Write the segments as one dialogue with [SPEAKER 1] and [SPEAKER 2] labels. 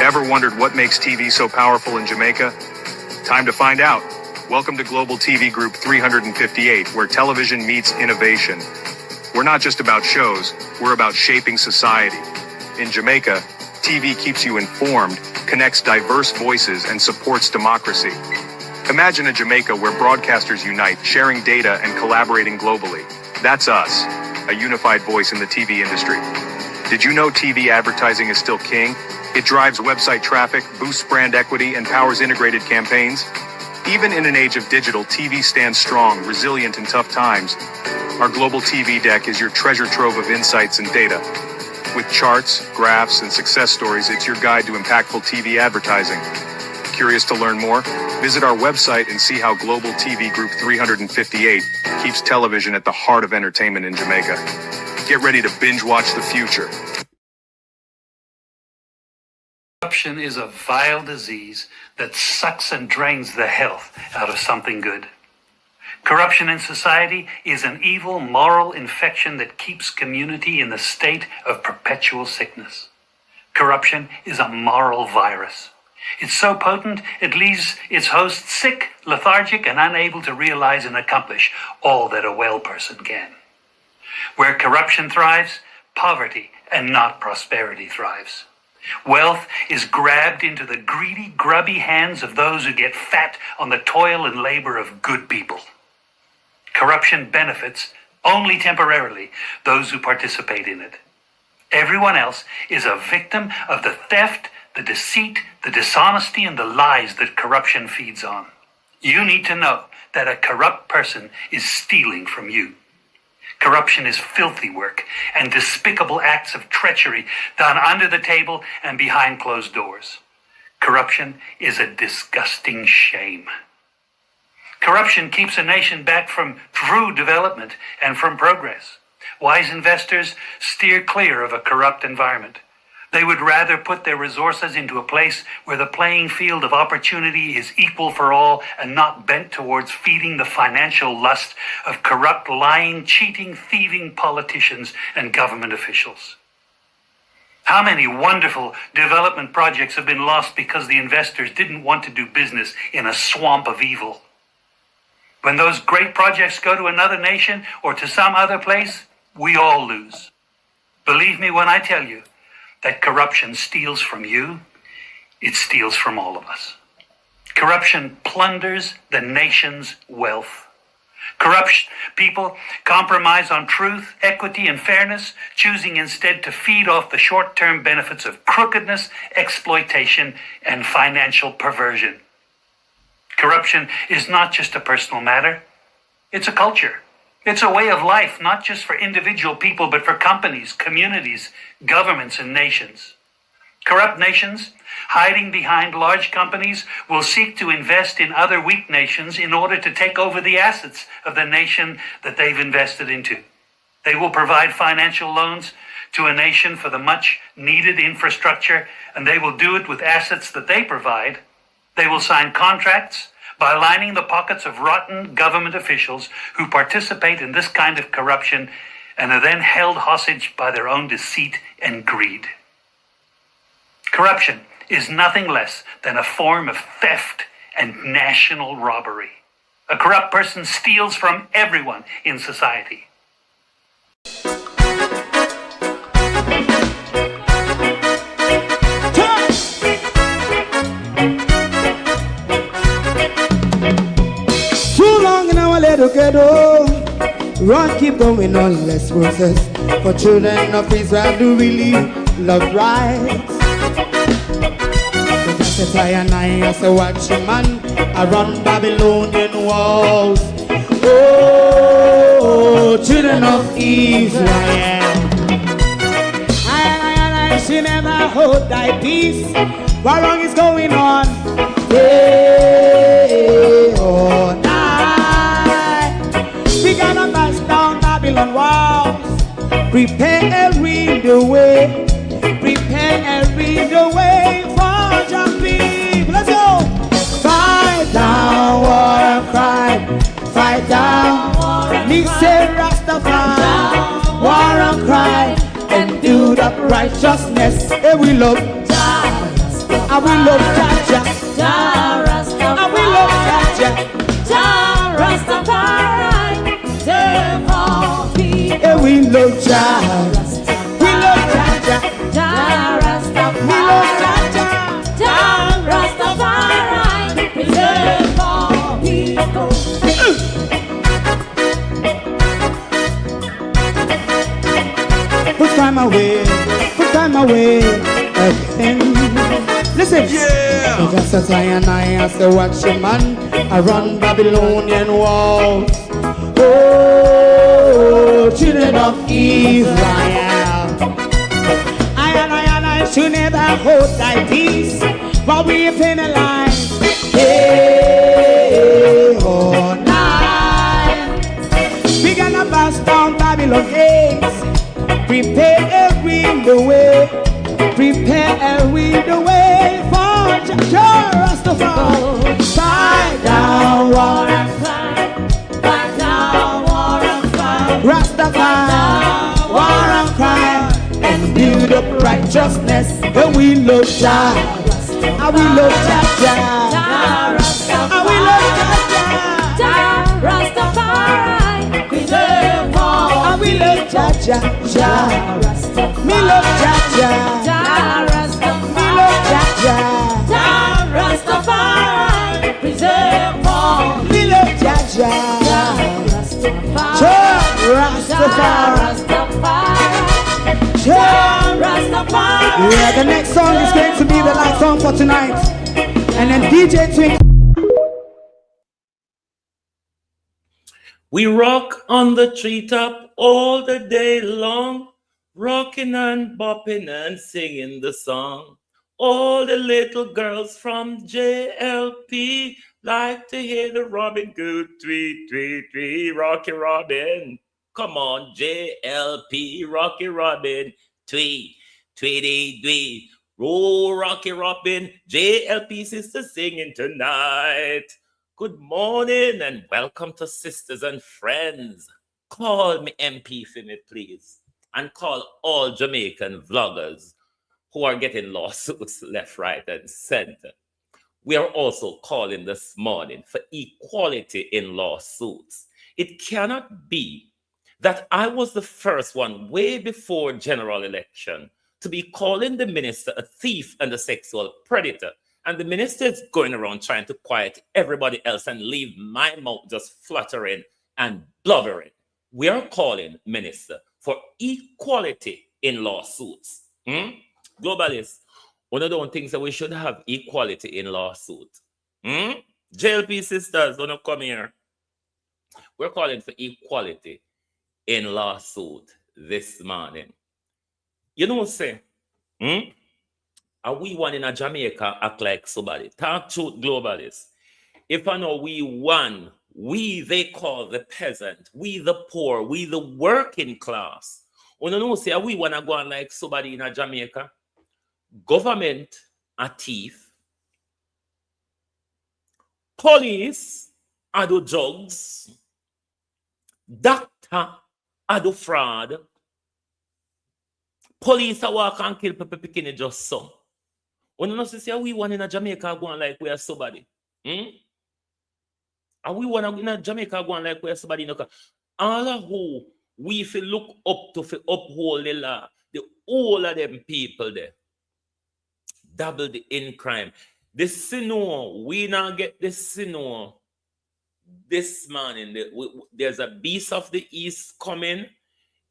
[SPEAKER 1] Ever wondered what makes TV so powerful in Jamaica? Time to find out. Welcome to Global TV Group 358, where television meets innovation. We're not just about shows, we're about shaping society. In Jamaica, TV keeps you informed, connects diverse voices, and supports democracy. Imagine a Jamaica where broadcasters unite, sharing data and collaborating globally. That's us, a unified voice in the TV industry. Did you know TV advertising is still king? It drives website traffic, boosts brand equity, and powers integrated campaigns. Even in an age of digital, TV stands strong, resilient in tough times. Our global TV deck is your treasure trove of insights and data. With charts, graphs, and success stories, it's your guide to impactful TV advertising. Curious to learn more? Visit our website and see how Global TV Group 358 keeps television at the heart of entertainment in Jamaica. Get ready to binge watch the future.
[SPEAKER 2] Corruption is a vile disease that sucks and drains the health out of something good. Corruption in society is an evil moral infection that keeps community in the state of perpetual sickness. Corruption is a moral virus. It's so potent, it leaves its host sick, lethargic, and unable to realize and accomplish all that a well person can. Where corruption thrives, poverty and not prosperity thrives. Wealth is grabbed into the greedy, grubby hands of those who get fat on the toil and labor of good people. Corruption benefits, only temporarily, those who participate in it. Everyone else is a victim of the theft, the deceit, the dishonesty, and the lies that corruption feeds on. You need to know that a corrupt person is stealing from you. Corruption is filthy work and despicable acts of treachery done under the table and behind closed doors. Corruption is a disgusting shame. Corruption keeps a nation back from true development and from progress. Wise investors steer clear of a corrupt environment. They would rather put their resources into a place where the playing field of opportunity is equal for all and not bent towards feeding the financial lust of corrupt, lying, cheating, thieving politicians and government officials. How many wonderful development projects have been lost because the investors didn't want to do business in a swamp of evil? When those great projects go to another nation or to some other place, we all lose. Believe me when I tell you that corruption steals from you, it steals from all of us. Corruption plunders the nation's wealth. Corrupt people compromise on truth, equity, and fairness, choosing instead to feed off the short-term benefits of crookedness, exploitation, and financial perversion. Corruption is not just a personal matter, it's a culture. It's a way of life, not just for individual people, but for companies, communities, governments, and nations. Corrupt nations, hiding behind large companies, will seek to invest in other weak nations in order to take over the assets of the nation that they've invested into. They will provide financial loans to a nation for the much-needed infrastructure, and they will do it with assets that they provide. They will sign contracts by lining the pockets of rotten government officials who participate in this kind of corruption and are then held hostage by their own deceit and greed. Corruption is nothing less than a form of theft and national robbery. A corrupt person steals from everyone in society.
[SPEAKER 3] Together, run, keep going on, let's process. For children of Israel do really love rights. So just as I and I as a watchman around Babylonian walls. Oh, children of Israel, I should never hold thy peace while wrong is going on. Day or night. We gotta bust down Babylon walls. Prepare the way. Prepare the way for your people. Let's go. Fight down war and crime. Fight down. Me say Rastafari. War and crime. And do the righteousness. And we love. I will love Jaja, I will love Jaja, and we love Jaja, we love Jaja, we love Jaja, preserve all people. Put time away again. Listen, yeah. Just as I and I as the watchman, I run Babylonian walls. Oh, children of Israel, I and I should never hold thy peace, but we penalize. Hey, oh, night. We gonna bust down Babylon gates. Prepare the way, prepare the way for Rastafari. Fight down war and fight down war and fight. Rastafari, war and crime, and build up righteousness. And we love Jah, and we love Jah, and we love Jah, Rastafari, preserve all, and we love Jah, me love Jaja, me love Jaja, Rastafari, preserve all, me love Jaja, Rastafari. Yeah, the next song is going to be the last song for tonight, and then DJ Twink.
[SPEAKER 4] We rock on the treetop all the day long, rocking and bopping and singing the song. All the little girls from JLP like to hear the Robin Good tweet, tweet, tweet, Rocky Robin. Come on, JLP, Rocky Robin, tweet, tweety, tweet. Roll, Rocky Robin, JLP sister singing tonight. Good morning and welcome to Sisters and Friends. Call me MP for me, please. And call all Jamaican vloggers who are getting lawsuits left, right, and center. We are also calling this morning for equality in lawsuits. It cannot be that I was the first one way before general election to be calling the minister a thief and a sexual predator. And the minister is going around trying to quiet everybody else and leave my mouth just fluttering and blubbering. We are calling, minister, for equality in lawsuits. Globalists, one of the things that we should have equality in lawsuits. JLP sisters, don't come here. We're calling for equality in lawsuit this morning. You know, say, are we one in a Jamaica act like somebody? Talk truth, globalists. If I know we one, we they call the peasant, we the poor, we the working class. You know, say, are we wanna go on like somebody in a Jamaica? Government a thief. Police are do drugs. Doctor are do fraud. Police are walk and kill people picking it just so. When you know say we one in a Jamaica going like we are somebody. Are we one in a Jamaica going like we are somebody? All of who we feel look up to for uphold the law, the all of them people there. Double the in crime. The Sino, we now get the Sino this morning. There's a beast of the east coming.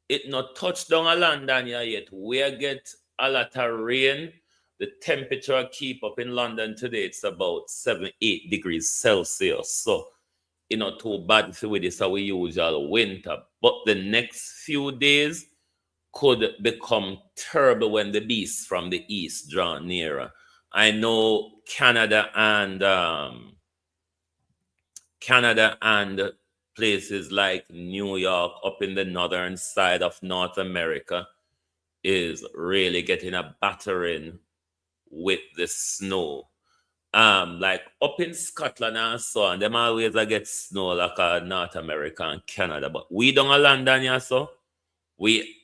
[SPEAKER 4] It not touched down a London yet. We get a lot of rain. The temperature keep up in London today. It's about 7-8 degrees Celsius. So, not too bad for this our usual winter. But the next few days could become terrible when the beasts from the east draw nearer. I know Canada and places like New York up in the northern side of North America is really getting a battering with the snow. Like up in Scotland and so on, them always get snow like North America and Canada. But we don't land on here, so we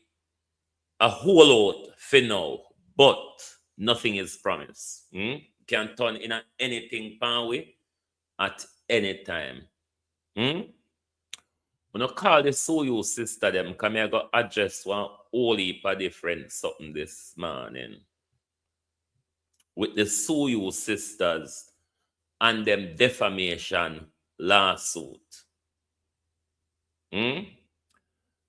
[SPEAKER 4] a whole lot for now, but nothing is promised. can turn in anything pan we at any time. When I call the Suyu sister them, come here go address one whole heap of different something this morning. With the Suyu sisters and them defamation lawsuit. The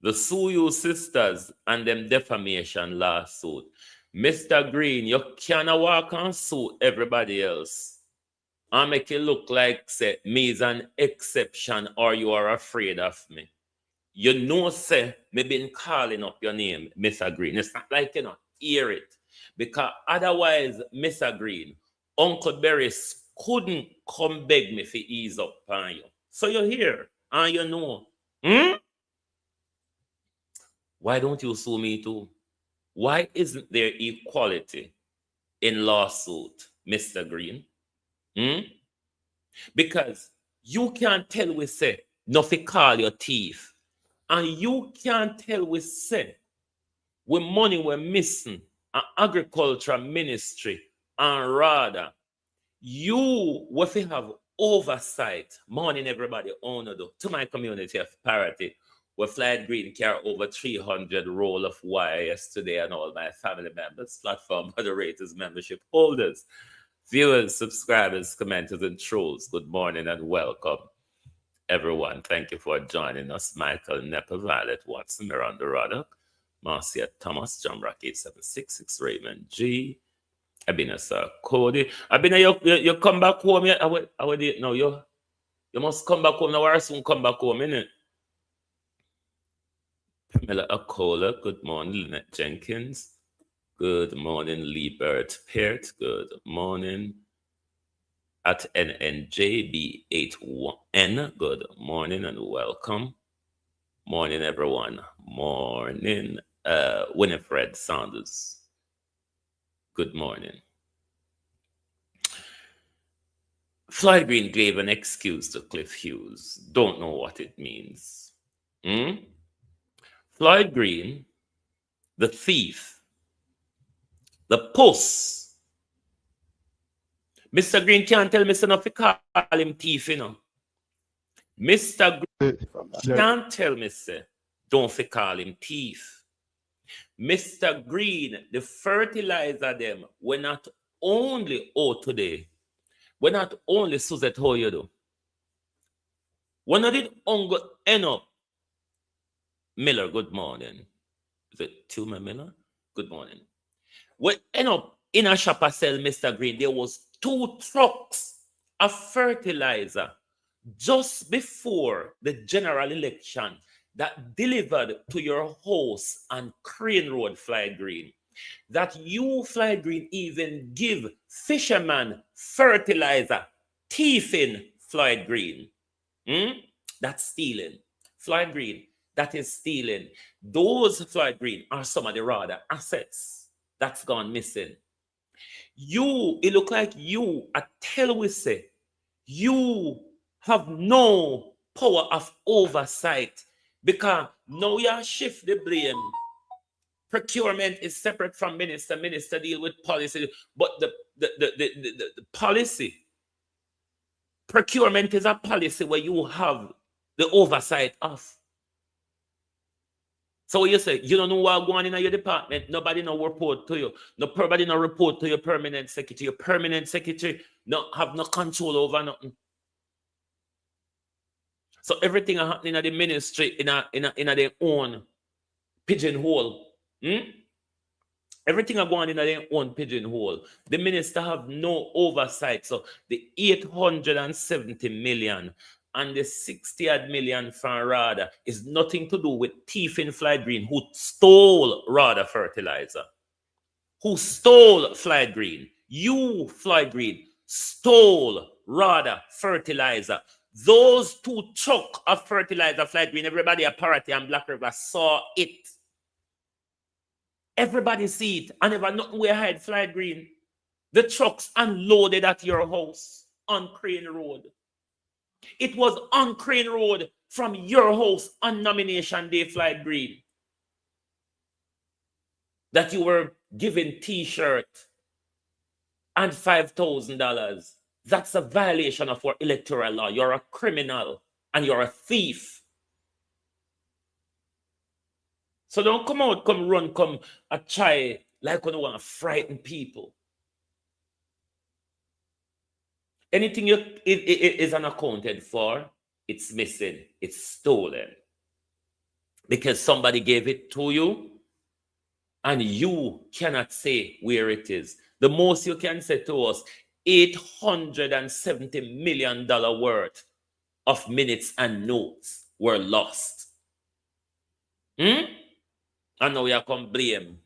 [SPEAKER 4] Suyu sisters and them defamation lawsuit. Mr. Green, you cannot walk and sue everybody else and make it look like say me is an exception or you are afraid of me. You know, say, me been calling up your name, Mr. Green. It's not like you not hear it. Because otherwise, Mr. Green, Uncle Berries couldn't come beg me for ease up on you. So you're here and you know. Why don't you sue me too? Why isn't there equality in lawsuit, Mr. Green? Because you can't tell we say, nothing call your thief. And you can't tell we say, when money we're missing, an agriculture ministry, and rather, you will have oversight. Morning, everybody, honor to my community of parity. Where Floyd Green carry over 300 roll of wire yesterday, and all my family members, platform moderators, membership holders, viewers, subscribers, commenters, and trolls. Good morning and welcome, everyone. Thank you for joining us. Michael Nepper, Violet Watson, Miranda Roddock, Marcia Thomas, John Rock 8766, Raymond G. Abina Sir Cody. Abina, you come back home yet? I would no, you must come back home now, or soon come back home, innit? Pamela Akola, good morning. Lynette Jenkins, good morning. Liebert Peart, good morning. At NNJB81N, good morning and welcome. Morning, everyone. Morning. Winifred Saunders, good morning. Floyd Green gave an excuse to Cliff Hughes. Don't know what it means. Floyd Green, the thief, the puss. Mr. Green can't tell Mr. Nuffy call him thief, you know. Mr. Green can't tell me, say, don't fi call him thief. Mr. Green, the fertilizer them, we're not only today. We're not only Suzette how you do. When I did end up Miller, good morning. Is it Tuma Miller? Good morning. We end up in a shop sell, Mr. Green. There was 2 trucks of fertilizer just before the general election that delivered to your house on Crane Road, Floyd Green. That you, Floyd Green, even give fisherman fertilizer, thieving, Floyd Green. That's stealing. Floyd Green, that is stealing. Those, Floyd Green, are some of the rather assets that's gone missing. It look like you, I tell we say, you have no power of oversight because now you shift the blame. Procurement is separate from minister. Minister deal with policy, but the policy, procurement is a policy where you have the oversight of. So you say, you don't know what's going on in your department. Nobody no report to you. Nobody no report to your permanent secretary. Your permanent secretary no have no control over nothing. So everything is happening at the ministry in their own pigeonhole. Everything is going in their own pigeonhole. The minister have no oversight. So the 870 million and the 60 million from RADA is nothing to do with thieving Floyd Green, who stole RADA fertilizer. Who stole Floyd Green? You, Floyd Green, stole RADA fertilizer. Those 2 trucks of fertilizer, Floyd Green, everybody at Parity and Black River saw it. Everybody see it. And never nothing we hide, Floyd Green. The trucks unloaded at your house on Crane Road. It was on Crane Road from your house on nomination day, Floyd Green, that you were given T-shirt and $5,000. That's a violation of our electoral law. You're a criminal and you're a thief. So don't come out, come run, come a try like when you want to frighten people. Anything is unaccounted for, it's missing, it's stolen. Because somebody gave it to you and you cannot say where it is. The most you can say to us, $870 million worth of minutes and notes were lost. And now you come blame.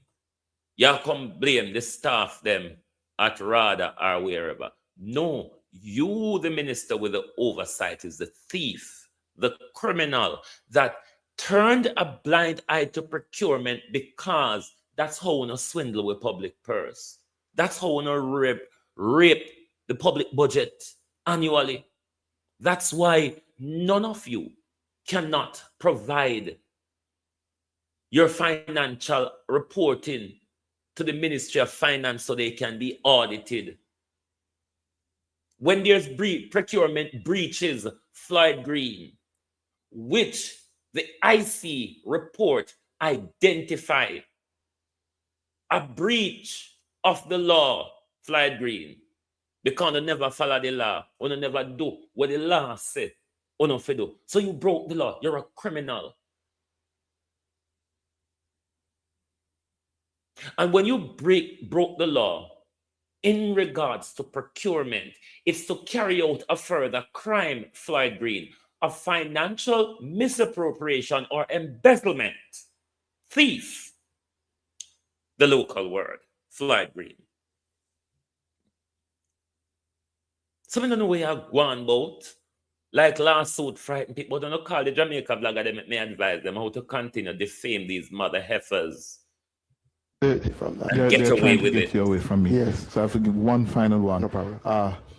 [SPEAKER 4] You come blame the staff them at RADA or wherever. No, you, the minister with the oversight, is the thief, the criminal that turned a blind eye to procurement because that's how we swindle with public purse. That's how we rape the public budget annually. That's why none of you cannot provide your financial reporting to the Ministry of Finance so they can be audited. When there's procurement breaches, Floyd Green, which the IC report identified a breach of the law, Floyd Green, because you never follow the law, or you never do what the law said, or no do. So you broke the law. You're a criminal. And when you broke the law in regards to procurement, it's to carry out a further crime, Floyd Green, of financial misappropriation or embezzlement. Thief, the local word, Floyd Green. So I don't know where you're going about. Like lawsuit frighten people, but don't call the Jamaica blogger, they may advise them how to continue to defame these mother heifers.
[SPEAKER 5] From that.
[SPEAKER 4] Get away with
[SPEAKER 5] it. You away from me.
[SPEAKER 3] Yes.
[SPEAKER 5] So I forgive one final one.
[SPEAKER 3] No problem.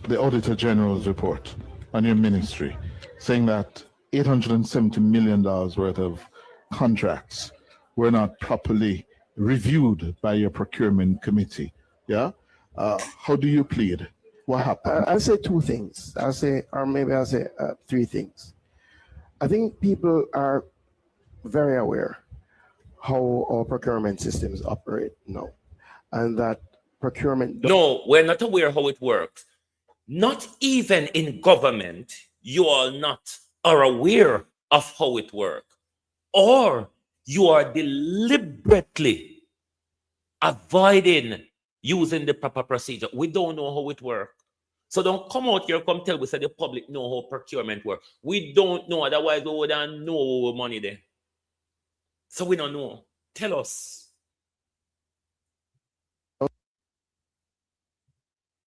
[SPEAKER 5] The Auditor General's report on your ministry saying that $870 million worth of contracts were not properly reviewed by your procurement committee. Yeah. How do you plead? What happened?
[SPEAKER 3] I'll say two things. I'll say three things. I think people are very aware how our procurement systems operate now, and that procurement.
[SPEAKER 4] No, we're not aware how it works. Not even in government, you are not aware of how it works, or you are deliberately avoiding using the proper procedure. We don't know how it works. So don't come out here, come tell us that the public know how procurement works. We don't know, otherwise we wouldn't know our money there. So we don't know. Tell us.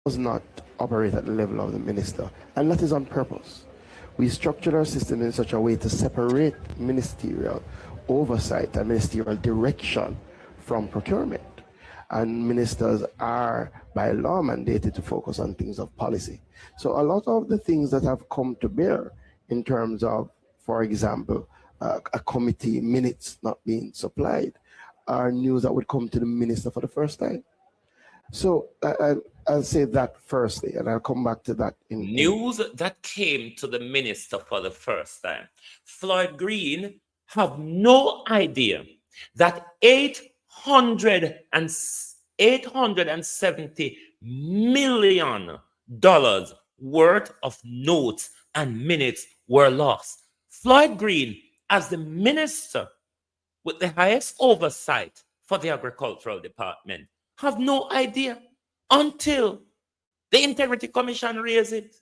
[SPEAKER 3] Does not operate at the level of the minister, and that is on purpose. We structured our system in such a way to separate ministerial oversight and ministerial direction from procurement. And ministers are, by law, mandated to focus on things of policy. So a lot of the things that have come to bear in terms of, for example, a committee minutes not being supplied are news that would come to the minister for the first time. So I'll say that firstly, and I'll come back to that.
[SPEAKER 4] News that came to the minister for the first time. Floyd Green have no idea that $870 million worth of notes and minutes were lost. Floyd Green, as the minister with the highest oversight for the agricultural department, have no idea until the Integrity Commission raised it.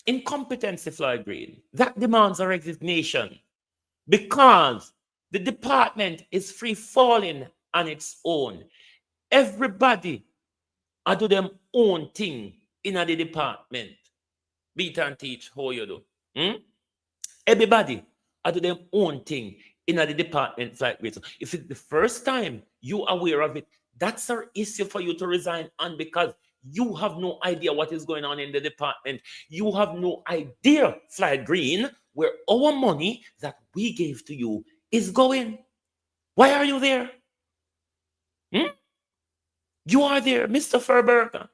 [SPEAKER 4] Incompetency, Floyd Green, that demands a resignation, because the department is free falling on its own. Everybody are do them own thing in the department. Beat and teach how you do. Everybody are do them own thing in the department. Like this. If it's the first time you are aware of it, that's our issue for you to resign on, because you have no idea what is going on in the department. You have no idea, Floyd Green, where our money that we gave to you is going. Why are you there? You are there, Mr. Ferberger,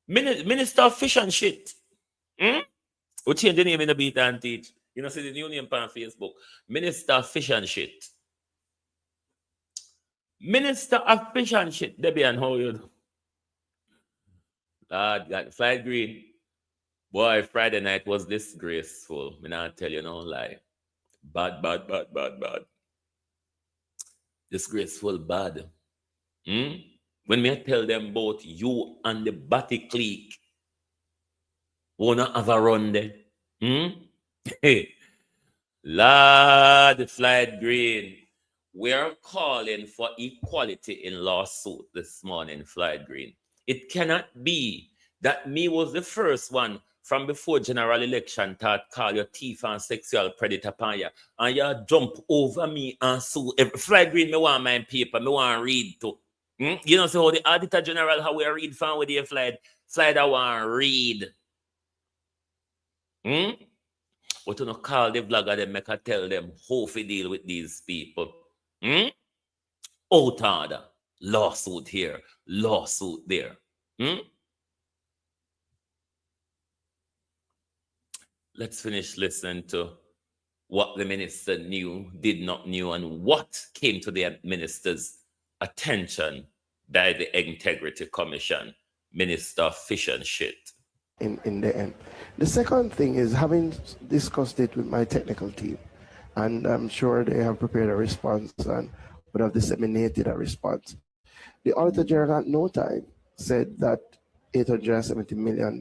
[SPEAKER 4] Minister of Fish and Shit. We change the name in the beat and teach. You know, see the new name on Facebook. Minister of Fish and Shit. Minister of Fish and Shit. Debbie, and how you do? Lord God, Floyd Green. Boy, Friday night was disgraceful. Me not tell you no lie. Bad. Disgraceful bad. When me tell them both you and the Batty clique wanna have a run there. Hey, Lord Floyd Green. We're calling for equality in lawsuit this morning, Floyd Green. It cannot be that me was the first one from before general election thought call your thief and sexual predator upon you, and you jump over me and sue. Floyd Green, me want my paper, me want to read too. You know, so the Auditor General, how we read from with you, Floyd, I want to read. What you know, call the vlogger, them make I tell them how to deal with these people. Out order. Lawsuit here, lawsuit there. Let's finish listening to what the minister knew, did not knew, and what came to the minister's attention by the Integrity Commission, Minister of Fish and Shit.
[SPEAKER 6] In the end. The second thing is, having discussed it with my technical team, and I'm sure they have prepared a response and would have disseminated a response. The Auditor General at no time said that $870 million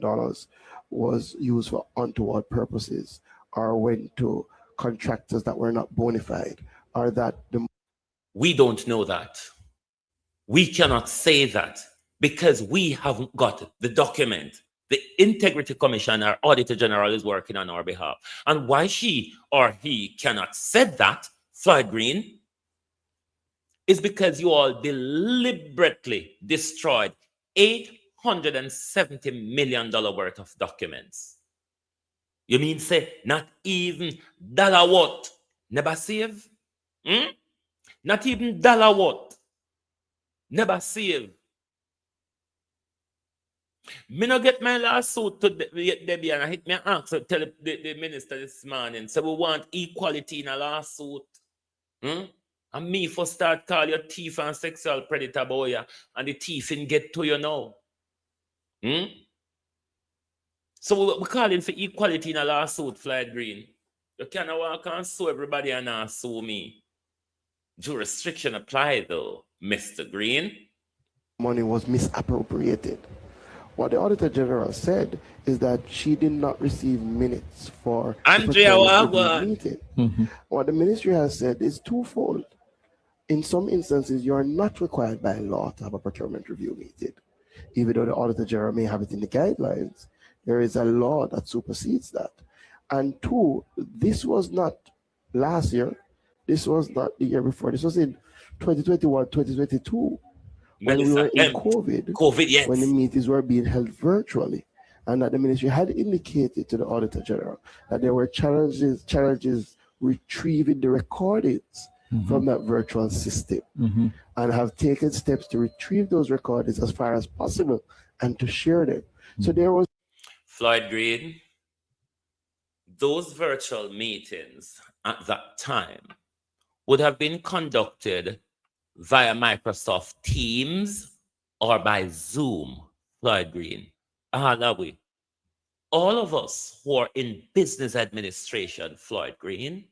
[SPEAKER 6] was used for untoward purposes or went to contractors that were not bona fide, or that the...
[SPEAKER 4] We don't know that. We cannot say that because we haven't got the document. The Integrity Commission, our Auditor General, is working on our behalf. And why she or he cannot said that, Floyd Green, is because you all deliberately destroyed $870 million worth of documents. You mean say not even dollar what? Never save? Not even dollar what? Never save. Me no get my lawsuit to Debbie, and I hit me ask to tell the minister this morning. So we want equality in a lawsuit. And me for start call your thief and sexual predator boy, and the thiefing get to you now. So we're calling for equality in a lawsuit, Floyd Green. You can't walk and sue everybody and not sue me. Jurisdiction apply though, Mr. Green.
[SPEAKER 6] Money was misappropriated. What the Auditor General said is that she did not receive minutes for
[SPEAKER 4] Andrea
[SPEAKER 6] the meeting. What the ministry has said is twofold. In some instances, you are not required by law to have a procurement review meeting. Even though the Auditor General may have it in the guidelines, there is a law that supersedes that. And two, this was not last year. This was not the year before. This was in 2021, 2022. When we were in COVID,
[SPEAKER 4] yes.
[SPEAKER 6] When the meetings were being held virtually, and that the ministry had indicated to the Auditor General that there were challenges retrieving the recordings from that virtual system, and have taken steps to retrieve those recordings as far as possible and to share them. So there was...
[SPEAKER 4] Floyd Green, those virtual meetings at that time would have been conducted via Microsoft Teams or by Zoom, Floyd Green. All of us who are in business administration, Floyd Green,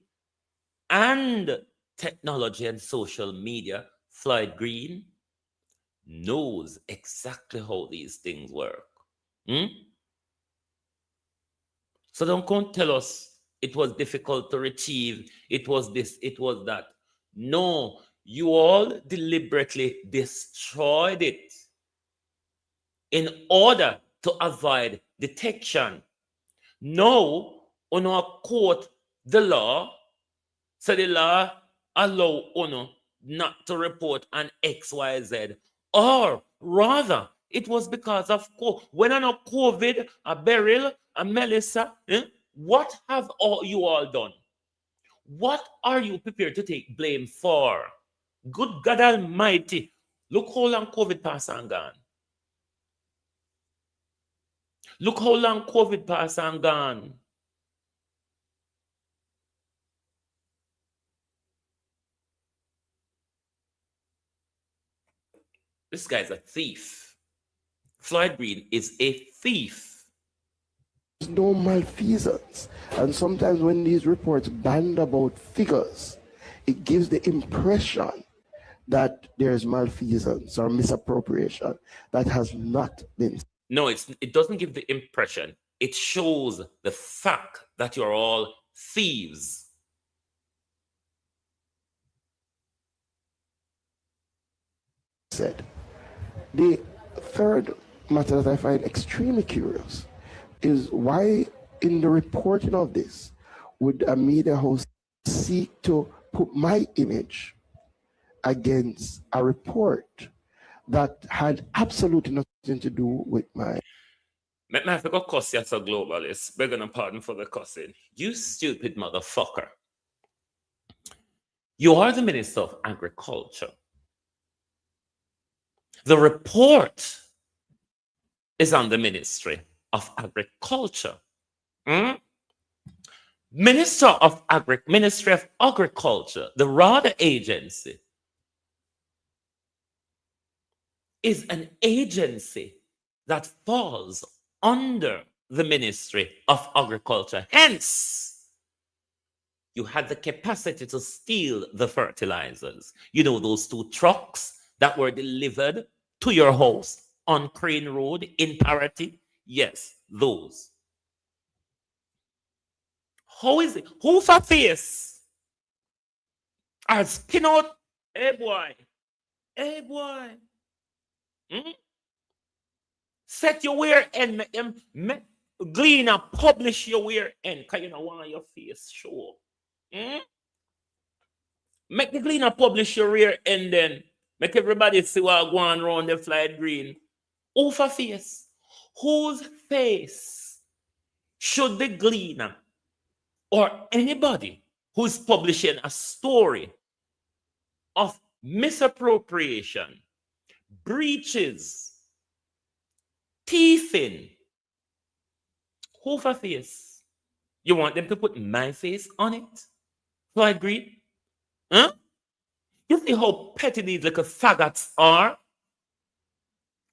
[SPEAKER 4] and technology and social media, Floyd Green, knows exactly how these things work. So don't come tell us it was difficult to retrieve, it was this, it was that. No, you all deliberately destroyed it in order to avoid detection. Now, on our court, the law, so the law allow UNO not to report an XYZ, or rather, it was because of when I know COVID, a Beryl, a Melissa, what have you all done? What are you prepared to take blame for? Good God Almighty, Look how long COVID pass and gone. Look how long COVID pass and gone. This guy's a thief. Floyd Green is a thief.
[SPEAKER 6] There's no malfeasance. And sometimes when these reports band about figures, it gives the impression that there's malfeasance or misappropriation that has not been.
[SPEAKER 4] No, it doesn't give the impression. It shows the fact that you're all thieves.
[SPEAKER 6] Said. The third matter that I find extremely curious is why in the reporting of this would a media host seek to put my image against a report that had absolutely nothing to do with my...
[SPEAKER 4] Make me have to go cuss you as a globalist. Begging a pardon for the cussing. You stupid motherfucker. You are the Minister of Agriculture. The report is on the Ministry of Agriculture. Ministry of Agriculture, the RADA agency, is an agency that falls under the Ministry of Agriculture. Hence, you had the capacity to steal the fertilizers. You know, those 2 trucks that were delivered to your house on Crane Road in Parity? Yes, those. How is it? Who for face? I'll skin out. Hey boy. Hey boy. Set your wear end. Make them glean and publish your wear end. Because you don't want your face show. Make the glean and publish your rear end then. Make everybody see what going around the Floyd Green. Who for face? Whose face should the gleaner or anybody who's publishing a story of misappropriation, breaches, thieving, who for face? You want them to put my face on it? Floyd Green? Huh? You see how petty these little faggots are?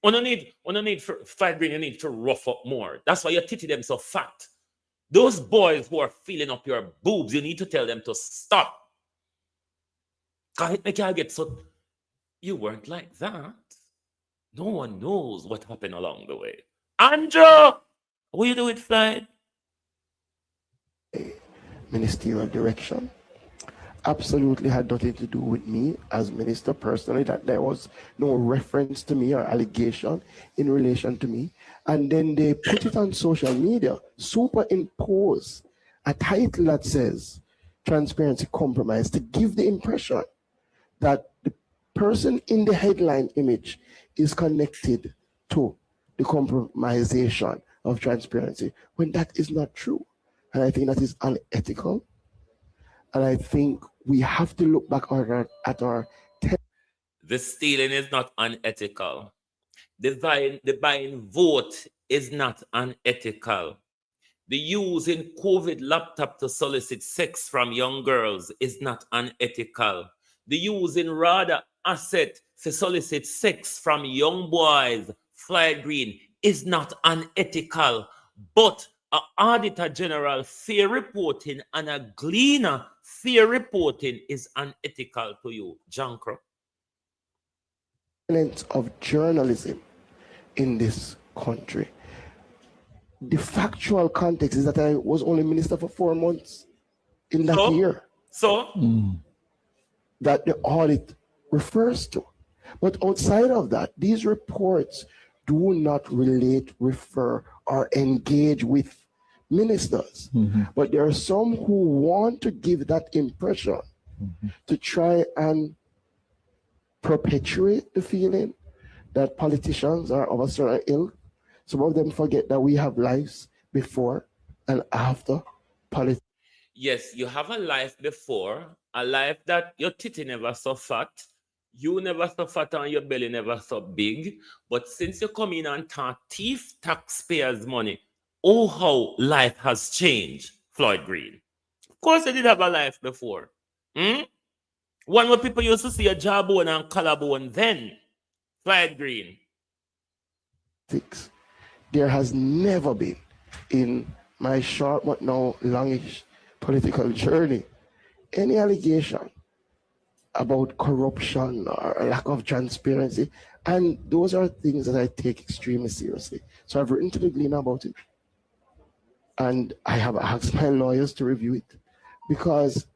[SPEAKER 4] On the need for Floyd Green, you need to rough up more. That's why your titty them so fat. Those boys who are filling up your boobs, you need to tell them to stop. Because it make you get so... You weren't like that. No one knows what happened along the way. Andrew! What you do with Floyd?
[SPEAKER 6] Ministerial direction absolutely had nothing to do with me as minister personally, that there was no reference to me or allegation in relation to me. And then they put it on social media, superimpose a title that says transparency compromise to give the impression that the person in the headline image is connected to the compromisation of transparency, when that is not true. And I think that is unethical. And I think we have to look back at our...
[SPEAKER 4] The stealing is not unethical. The buying vote is not unethical. The using COVID laptop to solicit sex from young girls is not unethical. The using RADA asset to solicit sex from young boys, Floyd Green, is not unethical. But an auditor general fair reporting and a gleaner fair reporting is unethical to you, John Crow.
[SPEAKER 6] Of journalism in this country. The factual context is that I was only minister for 4 months in that year. That the audit refers to. But outside of that, these reports do not relate, refer, or engage with ministers. But there are some who want to give that impression to try and perpetuate the feeling that politicians are of a certain ilk. Some of them forget that we have lives before and after politics.
[SPEAKER 4] Yes, you have a life before, a life that your titty never so fat, You never so fat and your belly never so big. But since you come in and thief taxpayers' money, oh, how life has changed, Floyd Green. Of course, you did have a life before. Hmm? One where people used to see a jawbone and collarbone then, Floyd Green.
[SPEAKER 6] There has never been in my short but now longish political journey any allegation about corruption or a lack of transparency. And those are things that I take extremely seriously. So I've written to the Gleaner about it. And I have asked my lawyers to review it because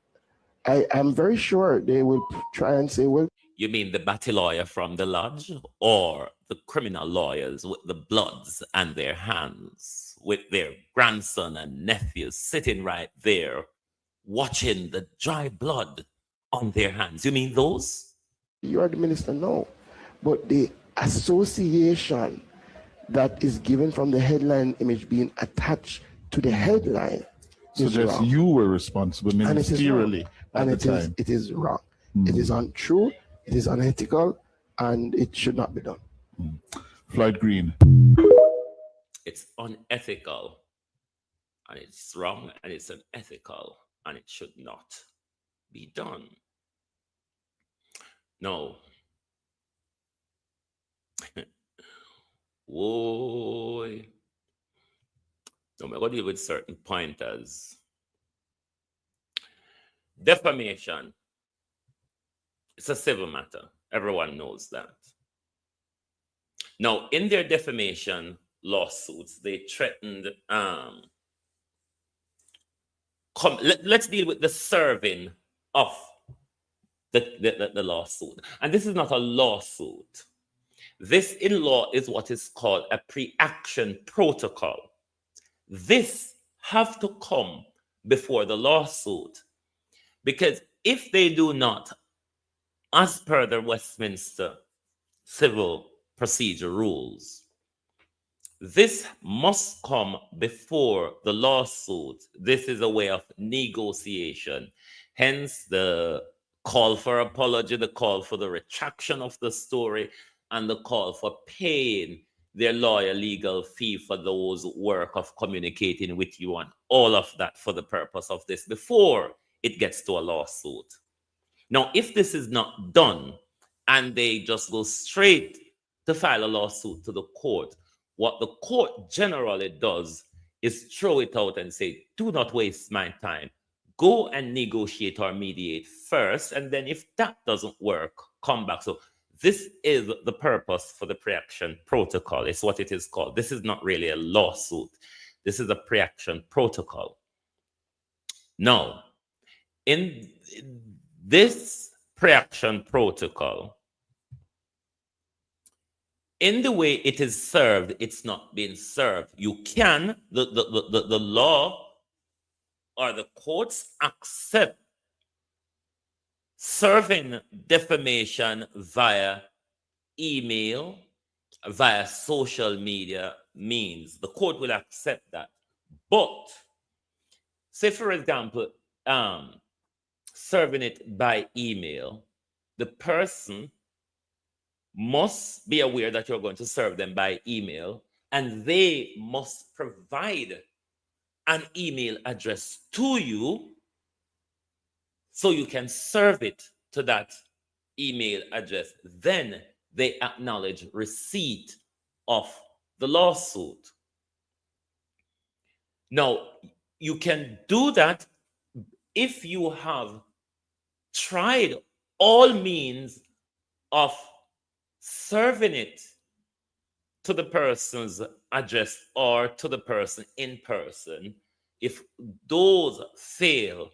[SPEAKER 6] I am very sure they will try and say, well,
[SPEAKER 4] You mean the batty lawyer from the lodge, or the criminal lawyers with the bloods and their hands, with their grandson and nephews sitting right there, watching the dry blood on their hands? You mean those?
[SPEAKER 6] You are the minister, no. But the association that is given from the headline image being attached to the headline
[SPEAKER 5] suggests
[SPEAKER 6] wrong.
[SPEAKER 5] you were responsible ministerially at the time.
[SPEAKER 6] It is wrong. It is untrue. It is unethical, and it should not be done.
[SPEAKER 5] Floyd Green.
[SPEAKER 4] It's unethical, and it's wrong, and it's unethical, and it should not be done. No. Whoa. No, I'm going to deal with certain pointers. Defamation. It's a civil matter. Everyone knows that. Now, in their defamation lawsuits, they threatened. Let's deal with the serving of the lawsuit. And this is not a lawsuit. This in law is what is called a pre-action protocol. This have to come before the lawsuit, because if they do not, as per the Westminster Civil Procedure rules, this must come before the lawsuit. This is a way of negotiation. Hence the call for apology, the call for the retraction of the story, and the call for paying their lawyer legal fee for those work of communicating with you, and all of that for the purpose of this before it gets to a lawsuit. Now, if this is not done and they just go straight to file a lawsuit to the court, what the court generally does is throw it out and say, do not waste my time. Go and negotiate or mediate first, and then if that doesn't work, come back. So this is the purpose for the pre-action protocol. It's what it is called. This is not really a lawsuit. This is a pre-action protocol. Now, in this pre-action protocol, in the way it is served, it's not being served. You can, the law or the courts accept serving defamation via email, via social media means. The court will accept that. But, say for example, serving it by email, the person must be aware that you're going to serve them by email, and they must provide an email address to you so you can serve it to that email address. Then they acknowledge receipt of the lawsuit. Now, you can do that if you have tried all means of serving it to the person's address or to the person in person. If those fail,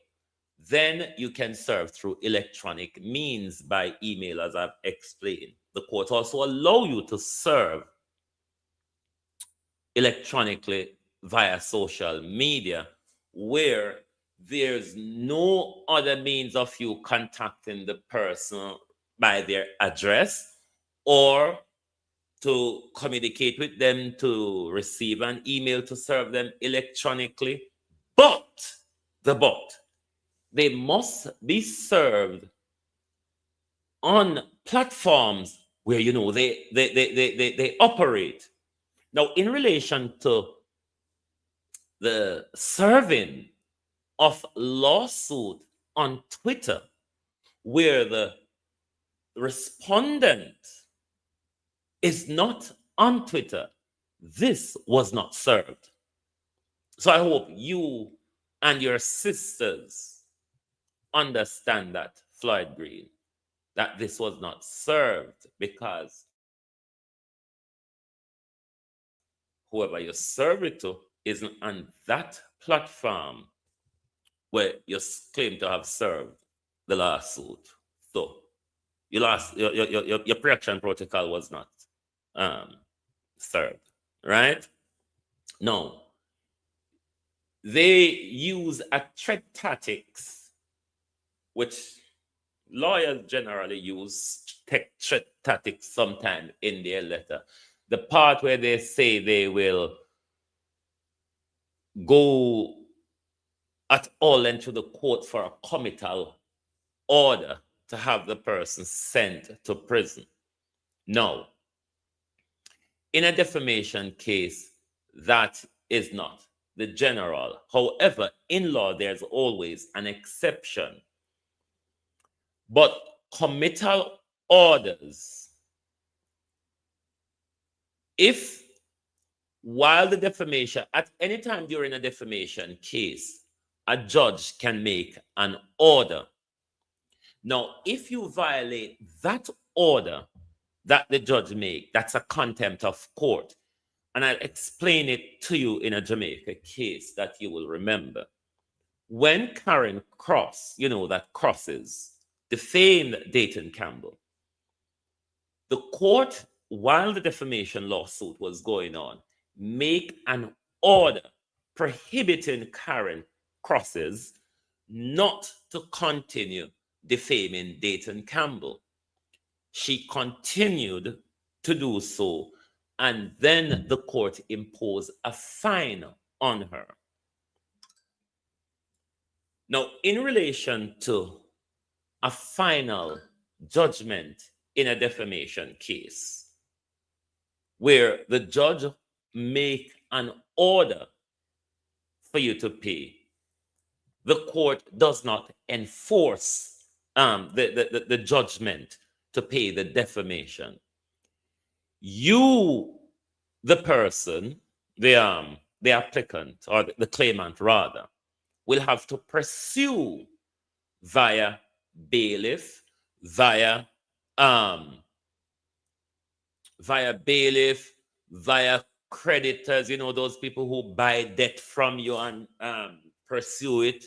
[SPEAKER 4] then you can serve through electronic means by email, as I've explained. The court also allow you to serve electronically via social media, where there's no other means of you contacting the person by their address or to communicate with them, to receive an email, to serve them electronically. But they must be served on platforms where, you know, they operate. Now, in relation to the serving of lawsuit on Twitter, where the respondent is not on Twitter, this was not served. So I hope you and your sisters understand that, Floyd Green, that this was not served, because whoever you serve it to isn't on that platform where you claim to have served the lawsuit. So your pre-action protocol was not served, right? No. They use a threat tactics, which lawyers generally use threat tactics sometime in their letter. The part where they say they will go at all length to the court for a committal order to have the person sent to prison. No. In a defamation case, that is not the general. However, in law, there's always an exception. But committal orders, if while the defamation, at any time during a defamation case, a judge can make an order. Now, if you violate that order that the judge make, that's a contempt of court. And I'll explain it to you in a Jamaica case that you will remember. When Karen Cross, you know, that crosses, defamed Dayton Campbell, the court, while the defamation lawsuit was going on, make an order prohibiting Karen Crosses not to continue defaming Dayton Campbell. She continued to do so, and then the court imposed a fine on her. Now, in relation to a final judgment in a defamation case, where the judge make an order for you to pay, the court does not enforce the judgment to pay the defamation. You, the person, the applicant, or the claimant rather, will have to pursue via bailiff, via creditors, you know, those people who buy debt from you and pursue it.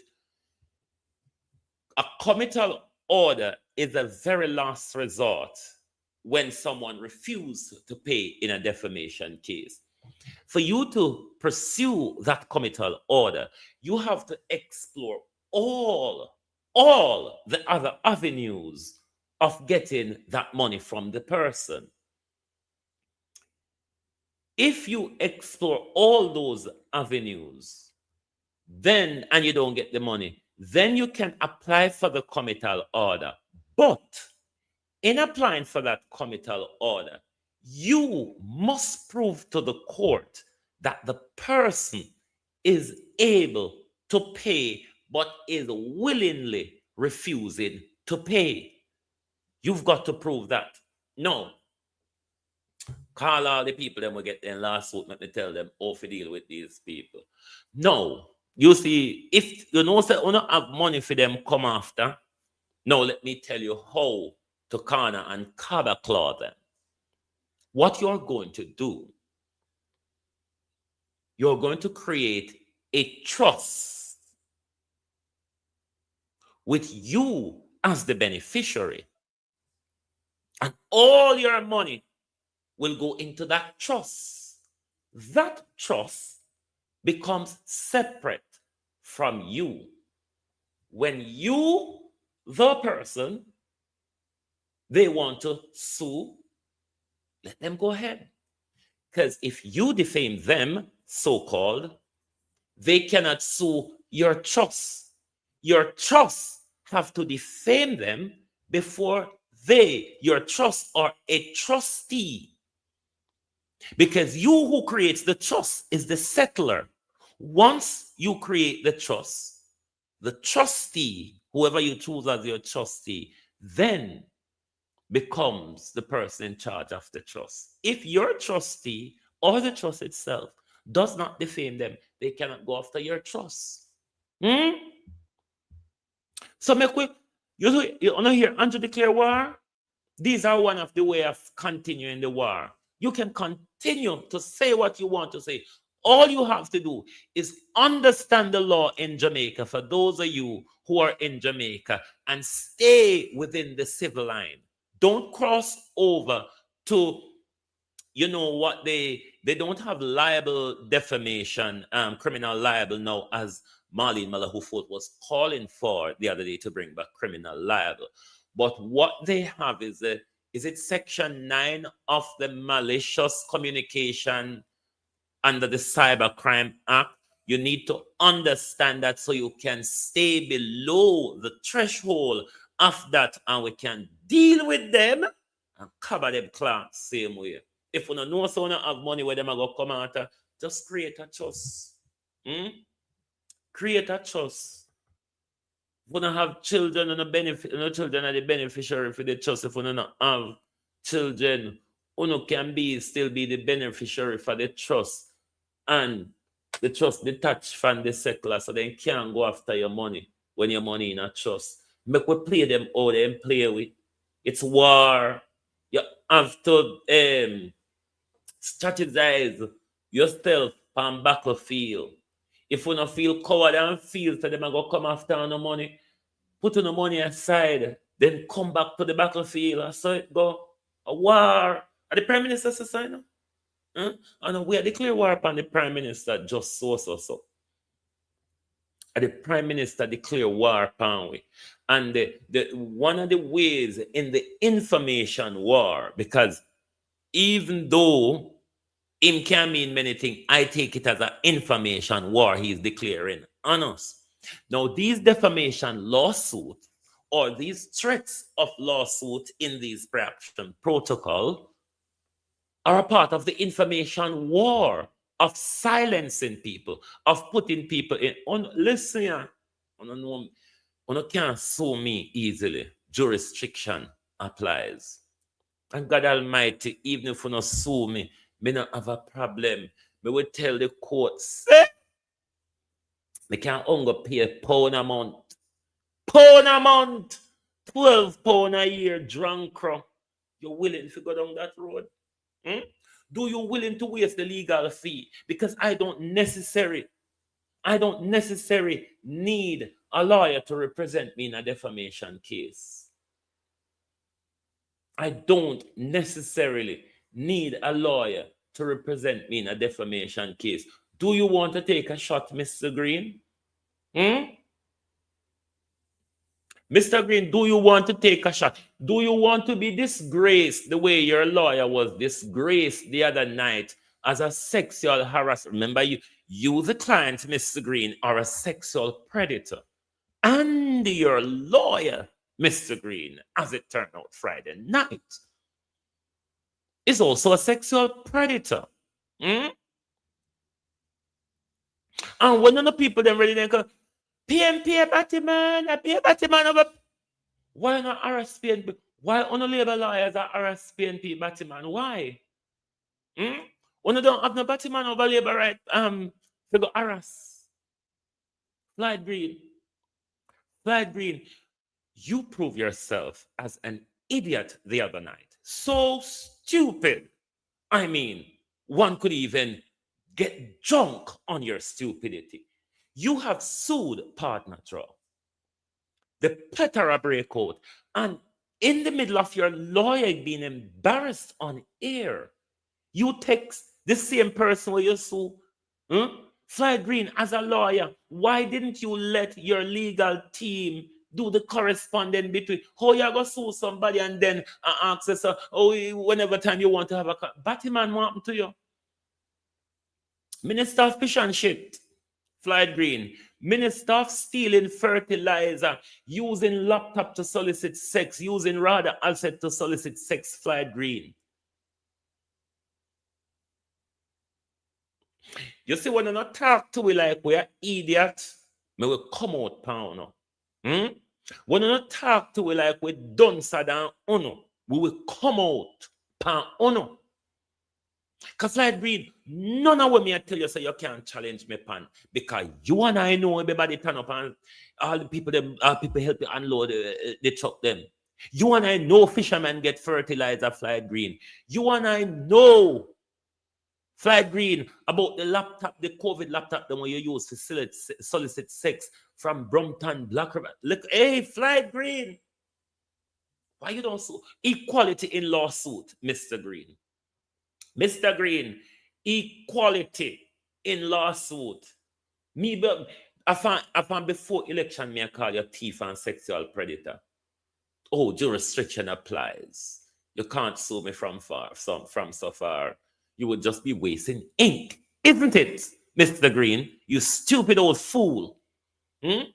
[SPEAKER 4] A committal order is a very last resort when someone refuses to pay in a defamation case. For you to pursue that committal order, you have to explore all the other avenues of getting that money from the person. If you explore all those avenues, then, and you don't get the money, then you can apply for the committal order. But in applying for that committal order, you must prove to the court that the person is able to pay, but is willingly refusing to pay. You've got to prove that. No. Call all the people that will get their lawsuit, let me tell them how to deal with these people. No. You see, if you know that you don't have money for them come after, now let me tell you how to corner and cover claw them. What you're going to do, you're going to create a trust with you as the beneficiary. And all your money will go into that trust. That trust becomes separate from you. When you, the person, they want to sue, let them go ahead. Because if you defame them, so-called, they cannot sue your trust. Your trust have to defame them before they, your trust, are a trustee. Because you who creates the trust is the settler. Once you create the trustee, whoever you choose as your trustee, then becomes the person in charge of the trust. If your trustee or the trust itself does not defame them, they cannot go after your trust. So make we, you want to hear Andrew declare war? These are one of the way of continuing the war. You can continue to say what you want to say. All you have to do is understand the law in Jamaica, for those of you who are in Jamaica, and stay within the civil line. Don't cross over to, you know what, they don't have libel defamation, criminal libel now, as Marlene Malahufot was calling for the other day to bring back criminal libel. But what they have is it section 9 of the malicious communication under the Cybercrime Act. You need to understand that so you can stay below the threshold of that, and we can deal with them and cover them class same way. If you don't know someone have money where them are going to come out, just create a trust. Create a trust. If you don't have children and the benefit, children are the beneficiary for the trust. If you don't have children, you can still be the beneficiary for the trust. And the trust detached from the settler, so they can't go after your money when your money in a trust. Make we play them all and play with. It's war. You have to strategize yourself on battlefield. If you don't feel coward and feel so them are going to come after on the money, put on the money aside, then come back to the battlefield. So it go. A war. Are the Prime Minister sign? And we are declare war upon the Prime Minister just so. And the Prime Minister declare war upon we. And the one of the ways in the information war, because even though him can mean many things, I take it as an information war he is declaring on us. Now, these defamation lawsuits or these threats of lawsuit in these pre-action protocol are a part of the information war of silencing people, of putting people in. Listen here, you can't sue me easily. Jurisdiction applies. And God Almighty, even if you not sue me, me not have a problem. Me will tell the court, say, me can't only pay £1 a month. £1 a month. £12 a year, drunk. You're willing to go down that road? Do you willing to waste the legal fee? Because I don't necessarily need a lawyer to represent me in a defamation case. I don't necessarily need a lawyer to represent me in a defamation case. Do you want to take a shot, Mr. Green? Mr. Green, do you want to take a shot? Do you want to be disgraced the way your lawyer was disgraced the other night as a sexual harasser? Remember, you the client, Mr. Green, are a sexual predator. And your lawyer, Mr. Green, as it turned out Friday night, is also a sexual predator. And when the people then really think, PMP Batman, over. Why not arrest PNP? Why only labor lawyers are arrest PNP Batman? Why? When you don't have no Batman over labor right, they go arrest. Floyd Green, you prove yourself as an idiot the other night. So stupid. I mean, one could even get drunk on your stupidity. You have sued Partner Draw. The plethora breakout. And in the middle of your lawyer being embarrassed on air, you text the same person where you sue. Floyd Green, as a lawyer, why didn't you let your legal team do the correspondence between how you go sue somebody and then ask us, whenever time you want to have a Batman, what happened to you? Minister of Fish and Shit, Floyd Green, Minister of stealing fertilizer, using laptop to solicit sex, using rather asset to solicit sex, Floyd Green. You see, when I not talk to we like we're idiots, me will come out pound. When I not talk to we like we duncer than uno, we will come out pound uno. Because Floyd Green, none of what me I tell you say you can't challenge me pan. Because you and I know everybody turn up and all the people people help you unload the truck them. You and I know fishermen get fertilizer, Floyd Green. You and I know Floyd Green about the laptop, the COVID laptop, the one you use to solicit sex from Brompton, Black River. Look, hey, Floyd Green, why you don't sue? Equality in lawsuit, Mr. Green. Mr. Green, equality in lawsuit. Me, but I found before election, me I call you thief and sexual predator. Oh, jurisdiction applies. You can't sue me from so far. You would just be wasting ink, isn't it, Mr. Green? You stupid old fool. You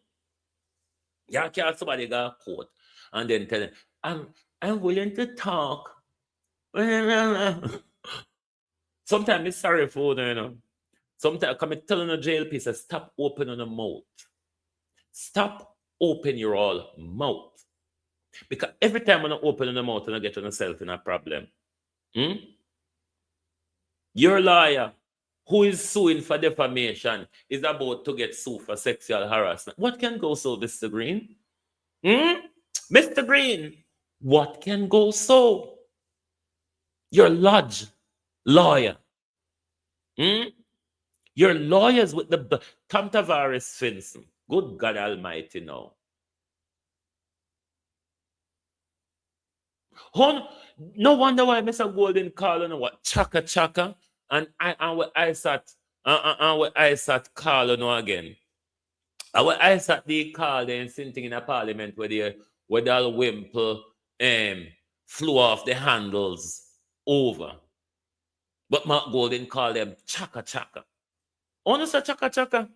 [SPEAKER 4] can't somebody go to court and then tell them, I'm willing to talk. Sometimes it's sorry for you know. Sometimes I'm telling a jail piece, stop opening your mouth. Stop opening your all mouth. Because every time when I open your mouth and I get yourself in a problem. Your lawyer who is suing for defamation is about to get sued for sexual harassment. What can go so, Mr. Green? Mr. Green, what can go so? Your lodge lawyer. Your lawyers with the Tom Tavares Finson. Good God Almighty now. No wonder why Mr. Golden calling what chaka chaka and I sat calling again. I sat the call then sitting in a parliament where the all wimple flew off the handles over. But Mark Golden called them chaka chaka. Honestly, chaka chaka.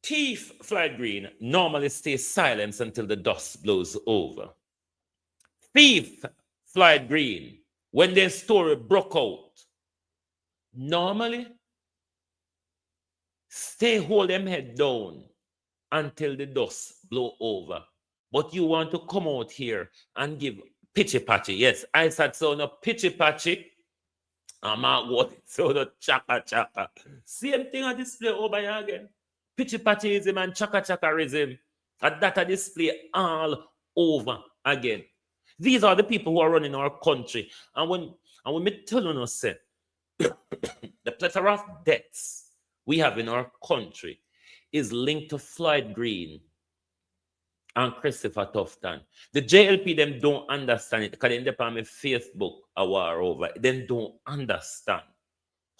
[SPEAKER 4] Thief Floyd Green normally stays silent until the dust blows over. Thief Floyd Green, when their story broke out, normally hold them head down until the dust blow over. But you want to come out here and give pitchy patchy. Yes, I said so no pitchy patchy. I'm out what so the chaka chaka. Same thing I display over here again. Pitchy patchyism and chaka chakaism. And that I display all over again. These are the people who are running our country. And when me telling us say, the plethora of deaths we have in our country is linked to Floyd Green and Christopher Tufton. The JLP, them don't understand it because they end up on my Facebook a war over. Them don't understand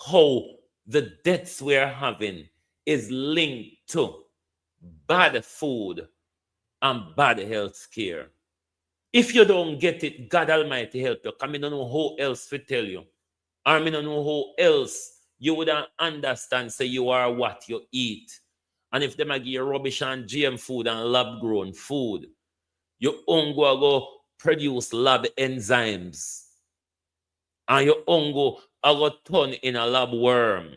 [SPEAKER 4] how the deaths we are having is linked to bad food and bad health care. If you don't get it, God Almighty help you. Because I don't know who else to tell you. Or I don't know who else you wouldn't understand say you are what you eat. And if they give you rubbish and GM food and lab-grown food, your own go produce lab enzymes. And your own go turn in a lab worm.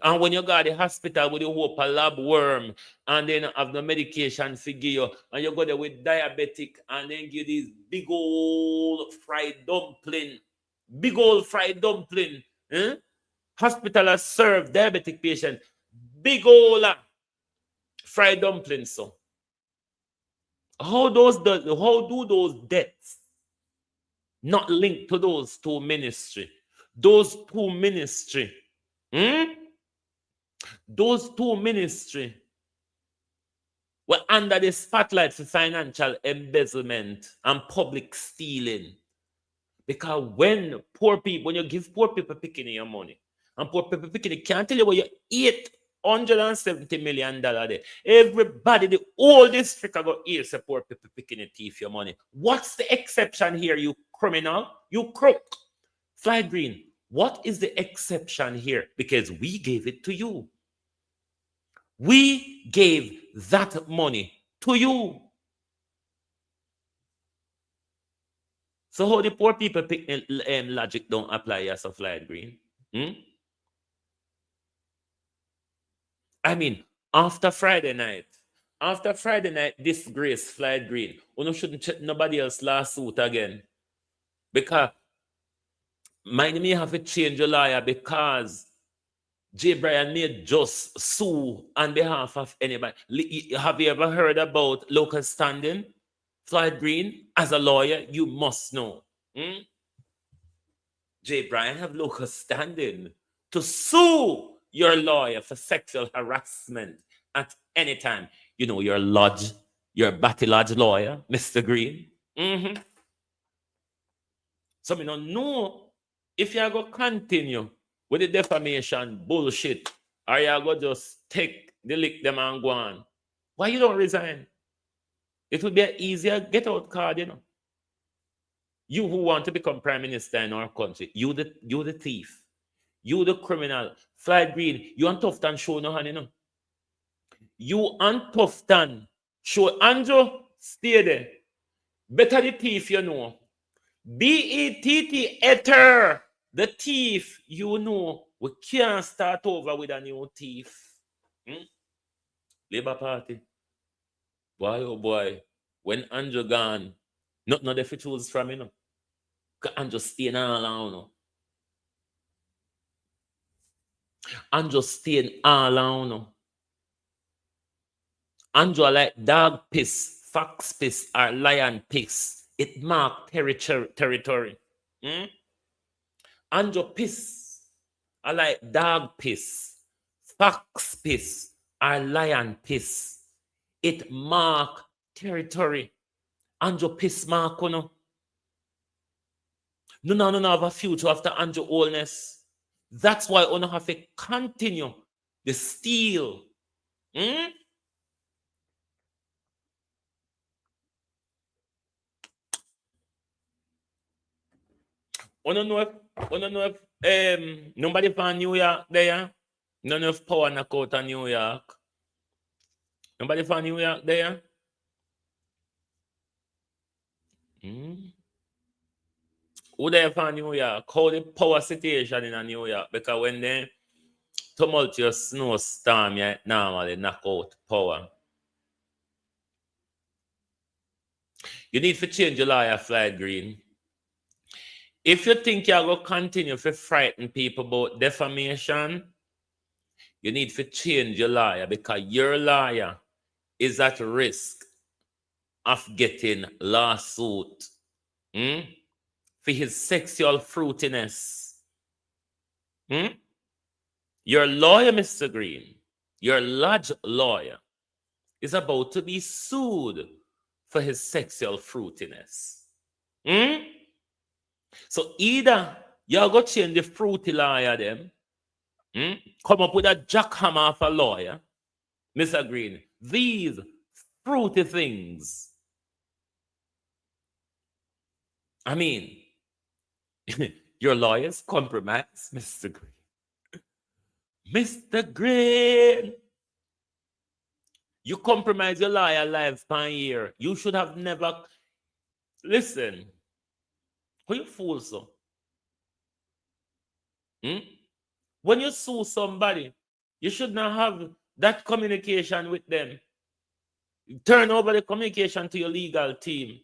[SPEAKER 4] And when you go to the hospital with you hope a lab worm and then have the medication for you, and you go there with diabetic and then give these big old fried dumpling. Big old fried dumpling. Hospital has served diabetic patients. Big old fried dumplings. So how do those deaths not linked to those two ministry? Those two ministry. Those two ministry were under the spotlight for financial embezzlement and public stealing. Because when you give poor people picking your money, and poor people picking it can't tell you what you $870 million there. Everybody, the whole district I got here say poor people picking a thief your money. What's the exception here, you criminal? You crook. Floyd Green, What is the exception here? Because we gave it to you. We gave that money to you. So how the poor people pick logic don't apply as of Floyd Green? I mean, after Friday night, disgrace Floyd Green. You shouldn't check nobody else lawsuit again. Because mind me have to change your lawyer because J. Brian may just sue on behalf of anybody. Have you ever heard about local standing? Floyd Green, as a lawyer, you must know. J. Brian have local standing to sue your lawyer for sexual harassment at any time. You know, your lodge, your Batty Lodge lawyer, Mr. Green. So we don't know if you're going to continue with the defamation bullshit or you're going to just take the lick them and go on. Why you don't resign? It would be an easier get out card, you know. You who want to become prime minister in our country, you the thief, you the criminal. Floyd Green, you and Tufton show no hand, you know. You and Tufton show. Andrew, stay there. Better the thief, you know. B-E-T-T-Etter. The thief, you know. We can't start over with a new thief. Labour Party. Boy, oh boy. When Andrew gone, not the fit choose from, you know. Andrew staying all around, you know. Andrew staying all around, you know. Andrew like dog piss, fox piss, or lion piss. It mark territory. Andrew piss, I like dog piss, fox piss, or lion piss. It mark territory. Andrew piss mark, you know. No have a future after Andrew oldness. That's why we have to continue the steal. I don't know if nobody from New York there. None of power knock out of New York. Nobody from New York there. Who there from New York? How the power situation in New York? Because when the tumultuous snowstorm normally knock out power. You need to change your lawyer, Floyd Green. If you think you're going to continue to frighten people about defamation, you need to change your lawyer because your lawyer is at risk of getting lawsuit for his sexual fruitiness. Your lawyer, Mr. Green, your lodge lawyer, is about to be sued for his sexual fruitiness. So either you're going to change the fruity lawyer them, come up with a jackhammer of a lawyer, Mr. Green, these fruity things. I mean, your lawyers compromise, Mr. Green. Mr. Green, you compromise your lawyer life per year. You should have never. Listen, who you fool so? When you sue somebody, you should not have that communication with them. Turn over the communication to your legal team.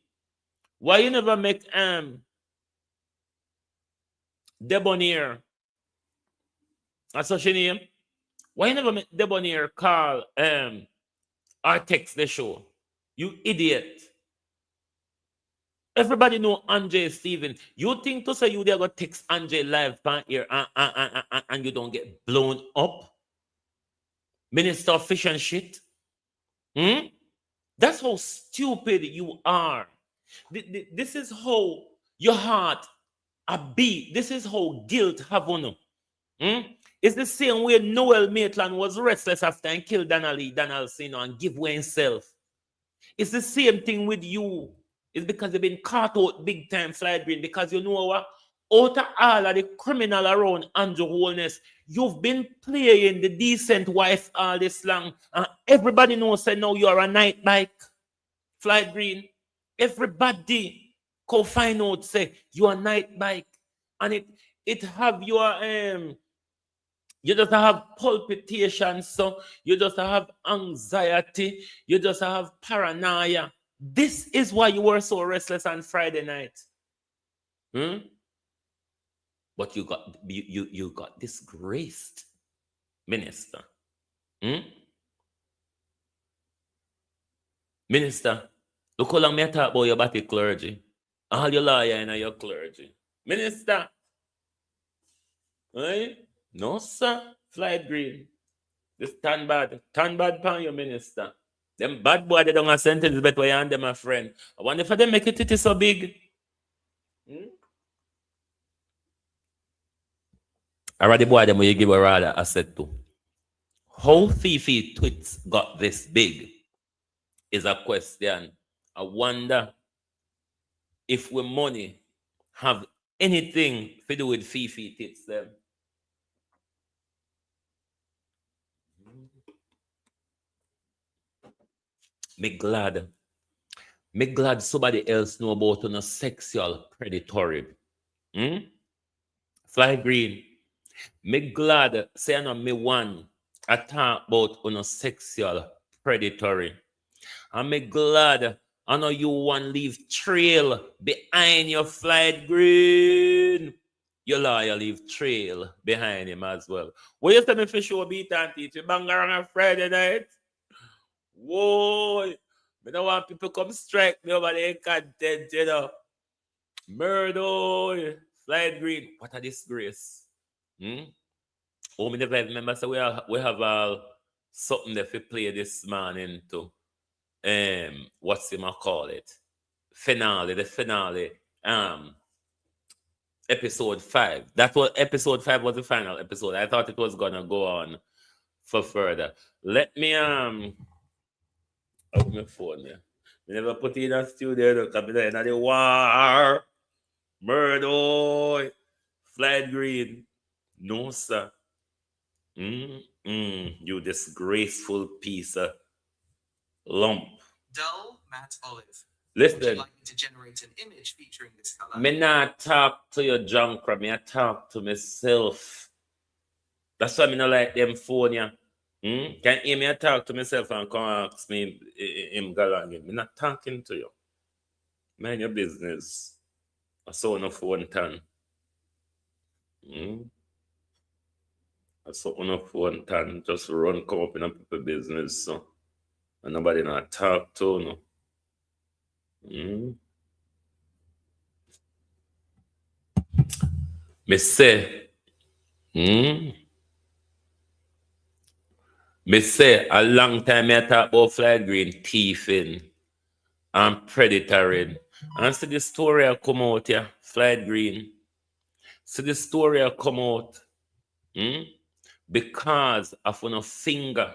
[SPEAKER 4] Why you never make Debonair? That's what she name. Why you never make Debonair call or text the show? You idiot. Everybody know Andre Thieving. You think to say you there go text Andre live pan here and you don't get blown up? Minister of Fish and shit. That's how stupid you are. This is how your heart a beat. This is how guilt have on you. It's the same way Noel Maitland was restless after and killed Donaldson and give way himself. It's the same thing with you. It's because you've been caught out big time, Floyd Green, because you know what? Out of all of the criminal around Andrew Holness, you've been playing the decent wife all this long. And everybody knows that now you're a night bike. Floyd Green. Everybody go find out say you are night bike. And it have your you just have palpitations, so you just have anxiety, you just have paranoia. This is why you were so restless on Friday night. But you got disgraced, minister. Minister, look how long me talk about your body clergy. All your lawyer and your clergy. Minister. Right? No, sir. Floyd Green. This stand bad. Stand bad pan your minister. Them bad boy, they don't have sentence better way on them, my friend. I wonder if they make it so big. Already boy, them will you give a rather asset to. How Fifi Twits got this big is a question. I wonder if we money have anything to do with Fifi Twits them. Me glad somebody else know about on a sexual predatory. Fly Green. Me glad say I know me one I talk about on a sexual predatory. And me glad I know you one leave trail behind your Fly Green. Your lawyer leave trail behind him as well. What you tell me for sure beat and teach you bang around on Friday night? Whoa, I don't want people come strike me over the content, you know. Murder, Floyd Green, what a disgrace. Oh, me never remember. So we have something that we play this morning to what's him I call it? The finale. Episode 5. That was episode 5 was the final episode. I thought it was gonna go on for further. Let me open my phone there. We never put it in a studio because we in the war. Murder. Floyd Green. No, sir. You disgraceful piece of lump.
[SPEAKER 7] Dull matte olive.
[SPEAKER 4] Listen.
[SPEAKER 7] Would you like me to generate an image featuring this color?
[SPEAKER 4] Me not talk to your junker. Me I talk to myself. That's why me not like them phone ya. Can hear me talk to myself and come ask me him galang. Me not talking to you. Mind your business. I saw no phone turn. I saw no phone turn. Just run come up in a people business. So and nobody not talk to no. Me say me say a long time I talk about Floyd Green thieving and predatoring. And see the story will come out here, Floyd Green. See the story will come out because of no finger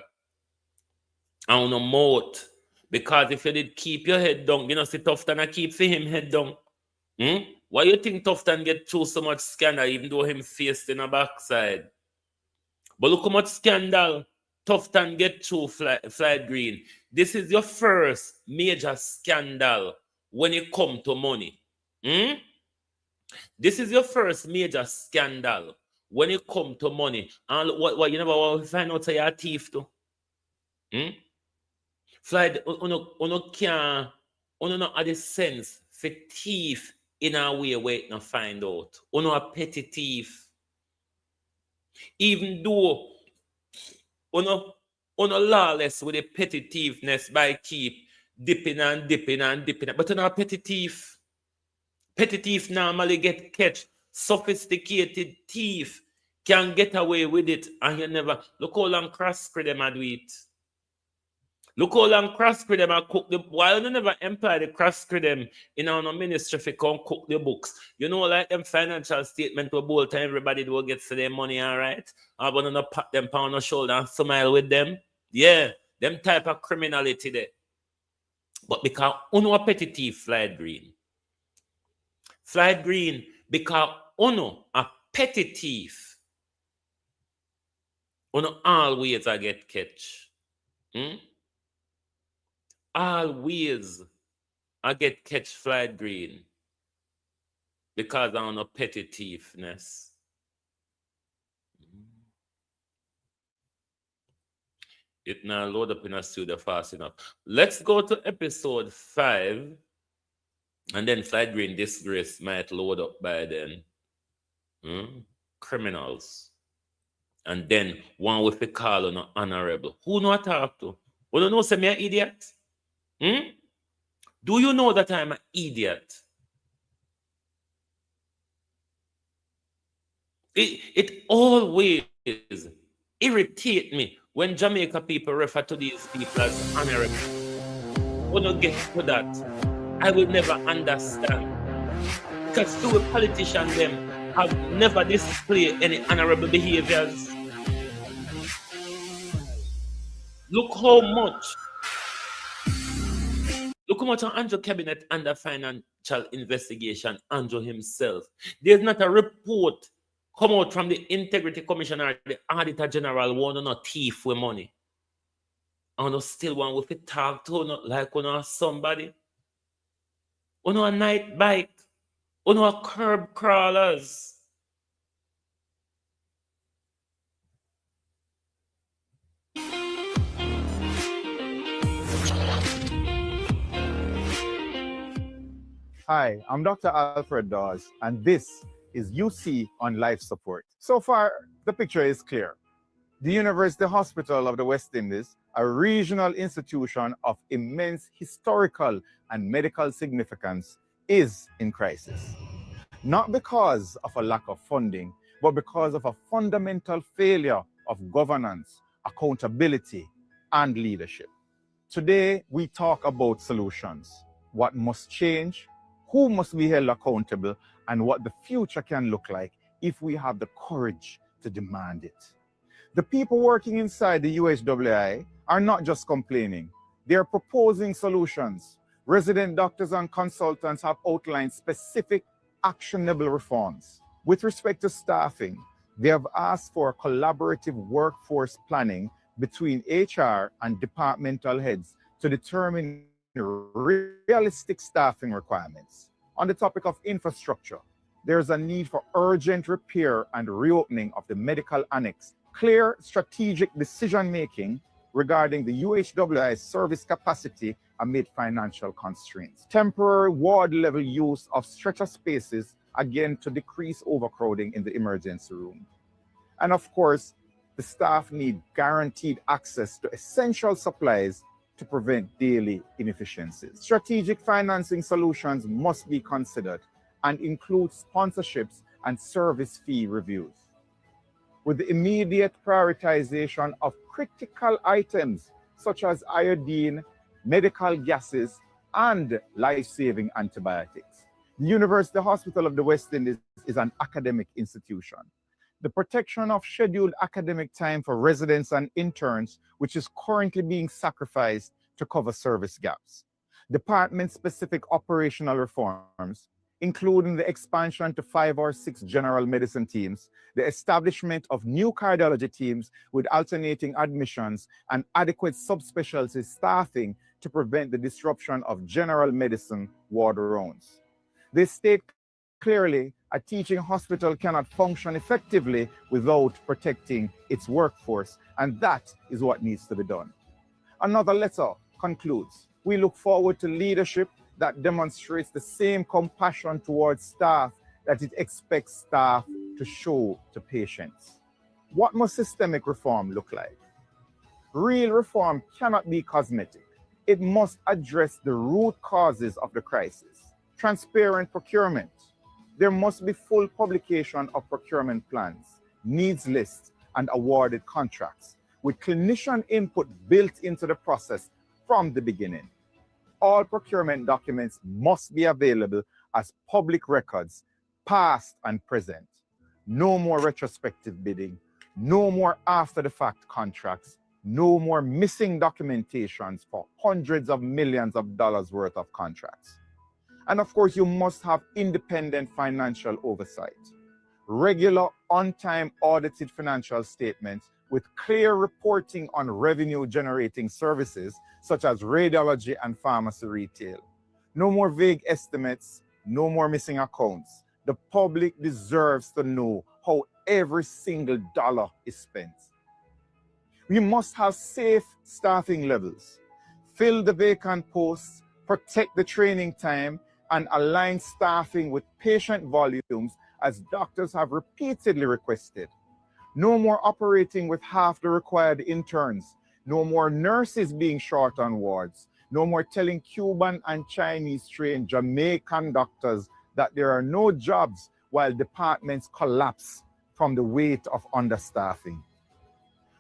[SPEAKER 4] and no mouth. Because if you did keep your head down, you know, see Tufton I keep for him head down. Why you think Tufton get through so much scandal even though him faced in a backside? But look how much scandal Tufton get through Floyd Green. This is your first major scandal when it come to money. This is your first major scandal when it come to money. And what you never want to find out say you're a thief too. Floyd, uno can't not have the sense for thief in a way where it not find out. Uno a petty thief. Even though uno lawless with a petty thiefness by keep dipping and dipping and dipping. But uno a petty thief. Petty thief normally get catch. Sophisticated thief can get away with it and you never look how long cross-spread them do it. Look how long cross-spread them and cook the while you never employ the cross-spread them in our ministry if you come cook the books. You know, like them financial statement to both time everybody will get to their money, all right? I'm gonna pat them on the shoulder and smile with them. Yeah, them type of criminality there. But because uno petty thief, Floyd Green. Floyd Green, because uno a petty thief. Uno always I get catch. Always I get catch Floyd Green because I'm a petty thiefness. It now load up in a studio fast enough. Let's go to episode 5. And then Floyd Green disgrace might load up by then. Criminals. And then one with a call on honorable. Who know I talk to? Who don't know say me an idiot? Do you know that I'm an idiot? It always irritate me when Jamaica people refer to these people as honorable. When you get to that, I will never understand. Because two politicians them have never displayed any honorable behaviors. Look how much Andrew cabinet under financial investigation, Andrew himself. There's not a report come out from the Integrity Commissioner, the Auditor General, want to thief with money. And still want with it talk to like somebody. A night bike. A curb crawlers.
[SPEAKER 8] Hi, I'm Dr. Alfred Dawes, and this is UC on Life Support. So far, the picture is clear. The University Hospital of the West Indies, a regional institution of immense historical and medical significance, is in crisis. Not because of a lack of funding, but because of a fundamental failure of governance, accountability, and leadership. Today, we talk about solutions. What must change, who must be held accountable, and what the future can look like if we have the courage to demand it. The people working inside the UHWI are not just complaining. They are proposing solutions. Resident doctors and consultants have outlined specific actionable reforms. With respect to staffing, they have asked for collaborative workforce planning between HR and departmental heads to determine realistic staffing requirements. On the topic of infrastructure, there is a need for urgent repair and reopening of the medical annex, clear strategic decision-making regarding the UHWI's service capacity amid financial constraints, temporary ward-level use of stretcher spaces, again to decrease overcrowding in the emergency room. And of course, the staff need guaranteed access to essential supplies to prevent daily inefficiencies. Strategic financing solutions must be considered and include sponsorships and service fee reviews. With the immediate prioritization of critical items such as iodine, medical gases, and life-saving antibiotics. The University Hospital of the West Indies is an academic institution. The protection of scheduled academic time for residents and interns, which is currently being sacrificed to cover service gaps. Department-specific operational reforms, including the expansion to 5 or 6 general medicine teams, the establishment of new cardiology teams with alternating admissions and adequate subspecialty staffing to prevent the disruption of general medicine ward rounds. They state clearly a teaching hospital cannot function effectively without protecting its workforce, and that is what needs to be done. Another letter concludes, we look forward to leadership that demonstrates the same compassion towards staff that it expects staff to show to patients. What must systemic reform look like? Real reform cannot be cosmetic. It must address the root causes of the crisis. Transparent procurement. There must be full publication of procurement plans, needs lists, and awarded contracts, with clinician input built into the process from the beginning. All procurement documents must be available as public records, past and present. No more retrospective bidding, no more after-the-fact contracts, no more missing documentations for hundreds of millions of dollars worth of contracts. And of course, you must have independent financial oversight. regular on-time audited financial statements with clear reporting on revenue-generating services such as radiology and pharmacy retail. No more vague estimates, no more missing accounts. The public deserves to know how every single dollar is spent. We must have safe staffing levels, fill the vacant posts, protect the training time, and align staffing with patient volumes as doctors have repeatedly requested. No more operating with half the required interns. No more nurses being short on wards. No more telling Cuban and Chinese trained Jamaican doctors that there are no jobs while departments collapse from the weight of understaffing.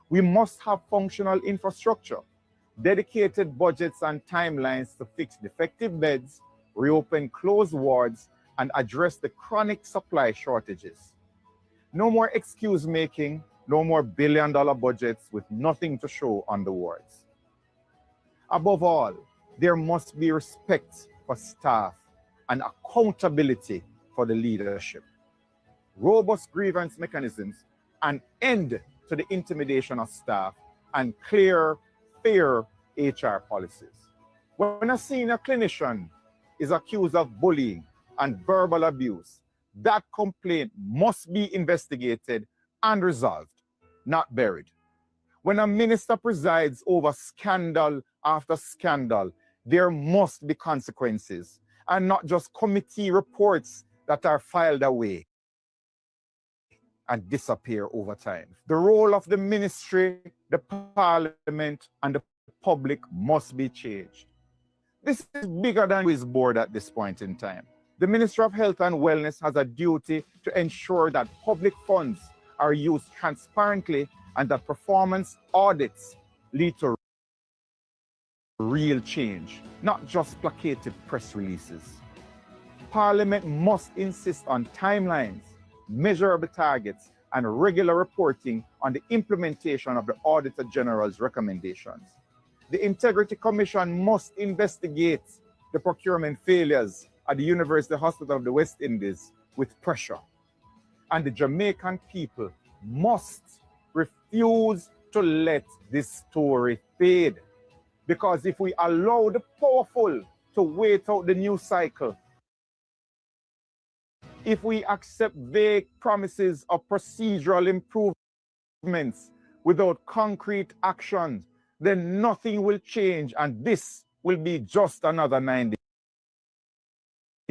[SPEAKER 8] We must have functional infrastructure, dedicated budgets and timelines to fix defective beds, reopen closed wards, and address the chronic supply shortages. No more excuse making, no more billion-dollar budgets with nothing to show on the wards. Above all, there must be respect for staff and accountability for the leadership. Robust grievance mechanisms, an end to the intimidation of staff, and clear, fair HR policies. When a senior clinician is accused of bullying and verbal abuse, that complaint must be investigated and resolved, not buried. When a minister presides over scandal after scandal, there must be consequences and not just committee reports that are filed away and disappear over time. The role of the ministry, the parliament, and the public must be changed. This is bigger than his board at this point in time. The Minister of Health and Wellness has a duty to ensure that public funds are used transparently and that performance audits lead to real change, not just placated press releases. Parliament must insist on timelines, measurable targets, and regular reporting on the implementation of the Auditor General's recommendations. The Integrity Commission must investigate the procurement failures at the University Hospital of the West Indies with pressure. And the Jamaican people must refuse to let this story fade. Because if we allow the powerful to wait out the news cycle, if we accept vague promises of procedural improvements without concrete action, then nothing will change, and this will be just another 9-day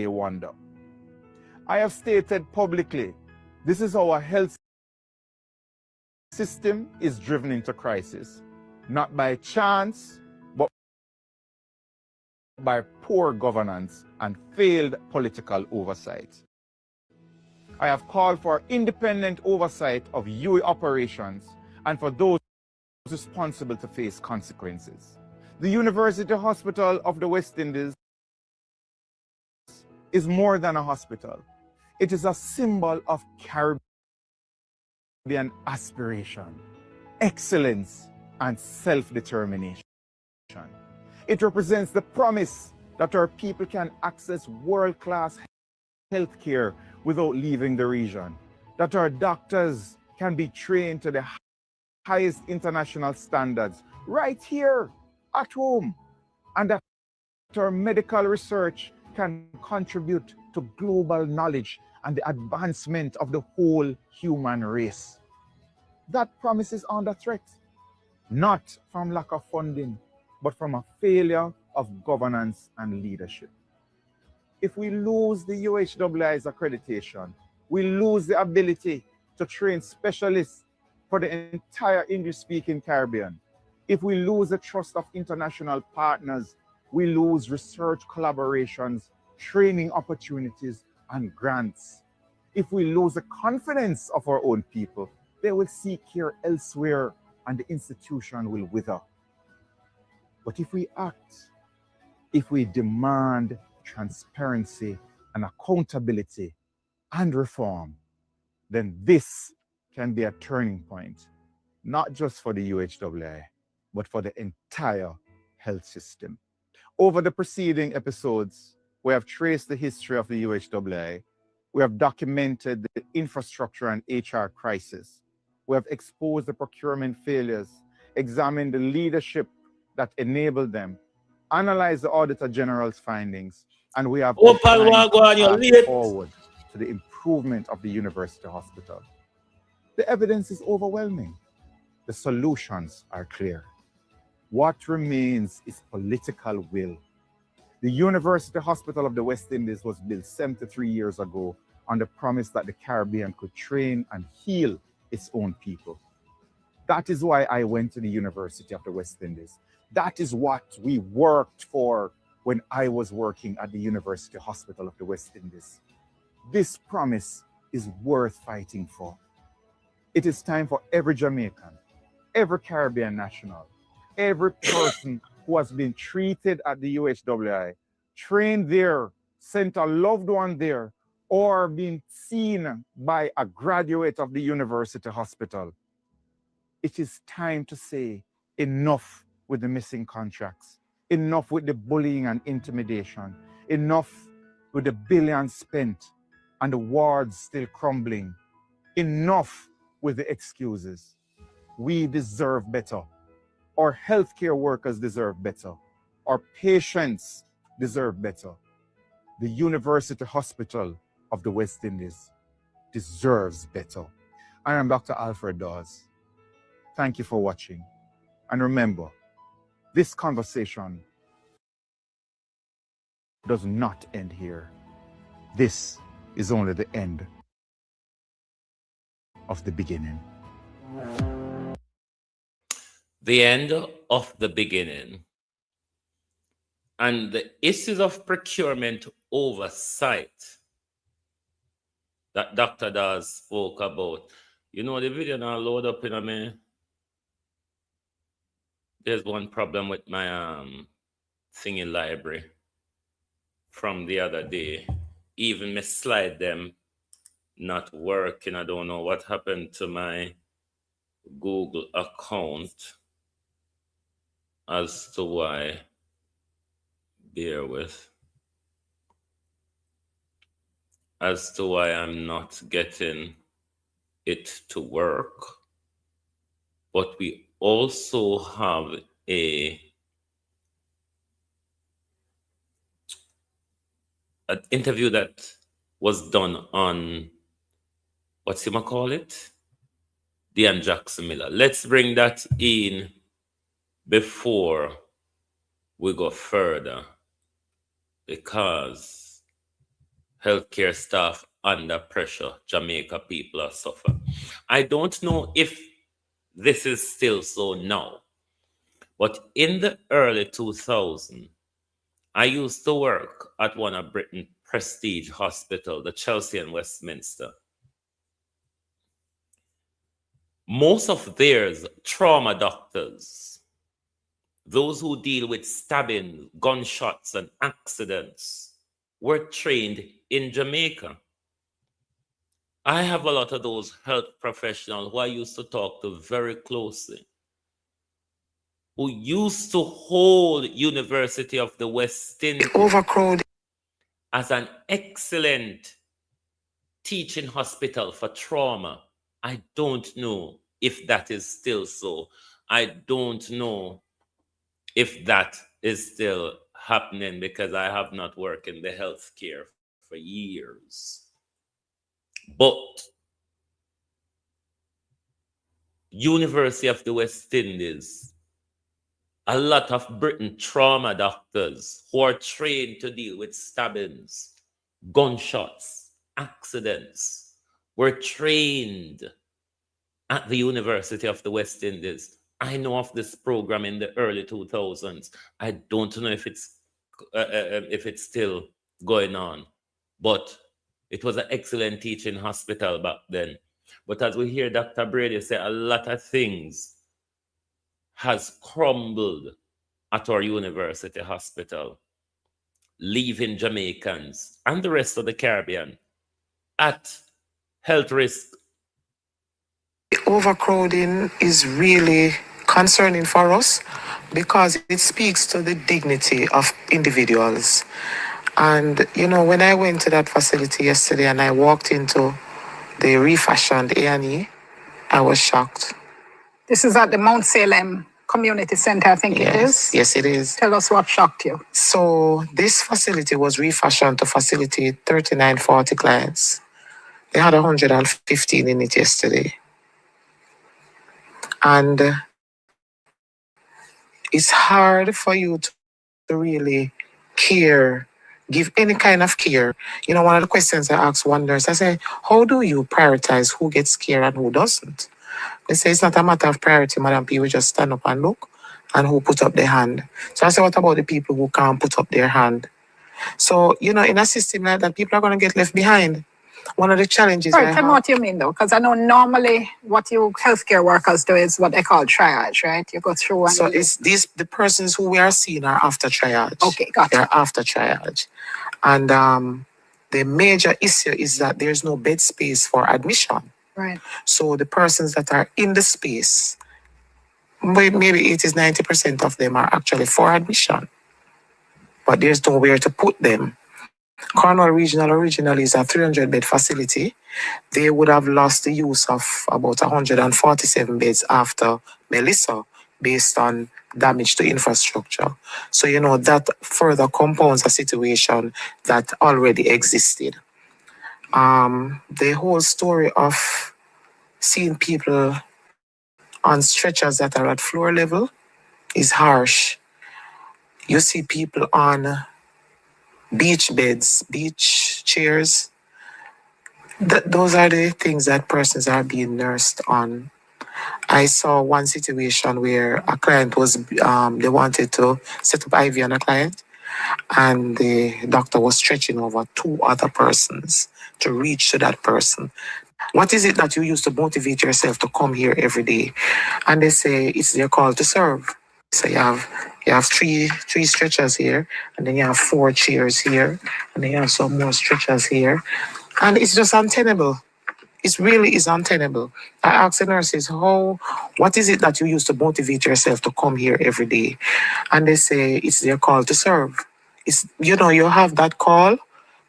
[SPEAKER 8] wonder. I have stated publicly, this is how our health system is driven into crisis, not by chance, but by poor governance and failed political oversight. I have called for independent oversight of UE operations and for those responsible to face consequences. The University Hospital of the West Indies is more than a hospital. It is a symbol of Caribbean aspiration, excellence, and self-determination. It represents the promise that our people can access world-class healthcare without leaving the region, that our doctors can be trained to the highest international standards right here at home, and that our medical research can contribute to global knowledge and the advancement of the whole human race. That promise is under threat, not from lack of funding, but from a failure of governance and leadership. If we lose the UHII's accreditation, we lose the ability to train specialists for the entire English-speaking Caribbean. If we lose the trust of international partners, we lose research collaborations, training opportunities, and grants. If we lose the confidence of our own people, they will seek care elsewhere and the institution will wither. But if we act, if we demand transparency and accountability and reform, then this can be a turning point, not just for the UHII, but for the entire health system. Over the preceding episodes, we have traced the history of the UHII, We have documented the infrastructure and HR crisis. We have exposed the procurement failures, examined the leadership that enabled them, analyzed the Auditor General's findings, and we have
[SPEAKER 4] Opal
[SPEAKER 8] outlined
[SPEAKER 4] Wagwan,
[SPEAKER 8] a
[SPEAKER 4] you're
[SPEAKER 8] path
[SPEAKER 4] late.
[SPEAKER 8] forward to the improvement of the university hospital. The evidence is overwhelming. The solutions are clear. What remains is political will. The University Hospital of the West Indies was built 73 years ago on the promise that the Caribbean could train and heal its own people. That is why I went to the University of the West Indies. That is what we worked for when I was working at the University Hospital of the West Indies. This promise is worth fighting for. It is time for every Jamaican, every Caribbean national, every person who has been treated at the UHWI, trained there, sent a loved one there, or been seen by a graduate of the university hospital. It is time to say enough with the missing contracts, enough with the bullying and intimidation, enough with the billions spent and the wards still crumbling, enough with the excuses. We deserve better. Our healthcare workers deserve better. Our patients deserve better. The University Hospital of the West Indies deserves better. I am Dr. Alfred Dawes. Thank you for watching. And remember, this conversation does not end here. This is only the end of the beginning.
[SPEAKER 4] The end of the beginning. And the issues of procurement oversight that Dr. Dawes spoke about. You know, the video now load up in a me. There's one problem with my singing library from the other day. Even me slide them not working. I don't know what happened to my Google account as to why. Bear with. As to why I'm not getting it to work. But we also have an interview that was done on, what's him call it? Dean Jackson Miller. Let's bring that in before we go further, because healthcare staff under pressure, Jamaica people are suffering. I don't know if this is still so now, but in the early 2000s, I used to work at one of Britain's prestige hospital, the Chelsea and Westminster. Most of theirs trauma doctors, those who deal with stabbing, gunshots, and accidents, were trained in Jamaica. I have a lot of those health professionals who I used to talk to very closely, who used to hold University of the West Indies overcrowded as an excellent teaching hospital for trauma. I don't know if that is still so. I don't know if that is still happening, because I have not worked in the healthcare for years. But University of the West Indies, a lot of Britain trauma doctors who are trained to deal with stabbings, gunshots, accidents, were trained at the University of the West Indies. I know of this program in the early 2000s. I don't know if it's still going on, but it was an excellent teaching hospital back then. But as we hear Dr. Brady say, a lot of things has crumbled at our university hospital, leaving Jamaicans and the rest of the Caribbean at health risk.
[SPEAKER 9] Overcrowding is really concerning for us because it speaks to the dignity of individuals. And, you know, when I went to that facility yesterday and I walked into the refashioned A&E, I was shocked.
[SPEAKER 10] This is at the Mount Salem Community Center, I think it is.
[SPEAKER 9] Yes, it is.
[SPEAKER 10] Tell us what shocked you.
[SPEAKER 9] So this facility was refashioned to facilitate 3940 clients. They had 115 in it yesterday. And it's hard for you to really care, give any kind of care. You know, one of the questions I ask one nurse, I say, how do you prioritize who gets care and who doesn't? They say it's not a matter of priority, Madam P. We just stand up and look and who put up their hand. So I say, what about the people who can't put up their hand? So, you know, in a system like that, people are going to get left behind. One of the challenges
[SPEAKER 10] Right, tell me what you mean though, because I know normally what you healthcare workers do is what they call triage, right? You go through and...
[SPEAKER 9] So it's these, the persons who we are seeing are after triage.
[SPEAKER 10] Okay, got it.
[SPEAKER 9] They're after triage. And the major issue is that there's no bed space for admission.
[SPEAKER 10] Right.
[SPEAKER 9] So the persons that are in the space, maybe 90% of them are actually for admission. But there's nowhere to put them. Cornwall Regional originally is a 300-bed facility. They would have lost the use of about 147 beds after Melissa, based on damage to infrastructure. So, you know, that further compounds a situation that already existed. The whole story of seeing people on stretchers that are at floor level is harsh. You see people on beach beds, beach chairs. Those are the things that persons are being nursed on. I saw one situation where a client was, they wanted to set up IV on a client, and the doctor was stretching over 2 other persons to reach to that person. What is it that you use to motivate yourself to come here every day? And they say it's their call to serve. So you have three stretchers here, and then you have 4 chairs here, and then you have some more stretchers here. And it's just untenable. It really is untenable. I asked the nurses, what is it that you use to motivate yourself to come here every day? And they say it's their call to serve. It's, you know, you have that call,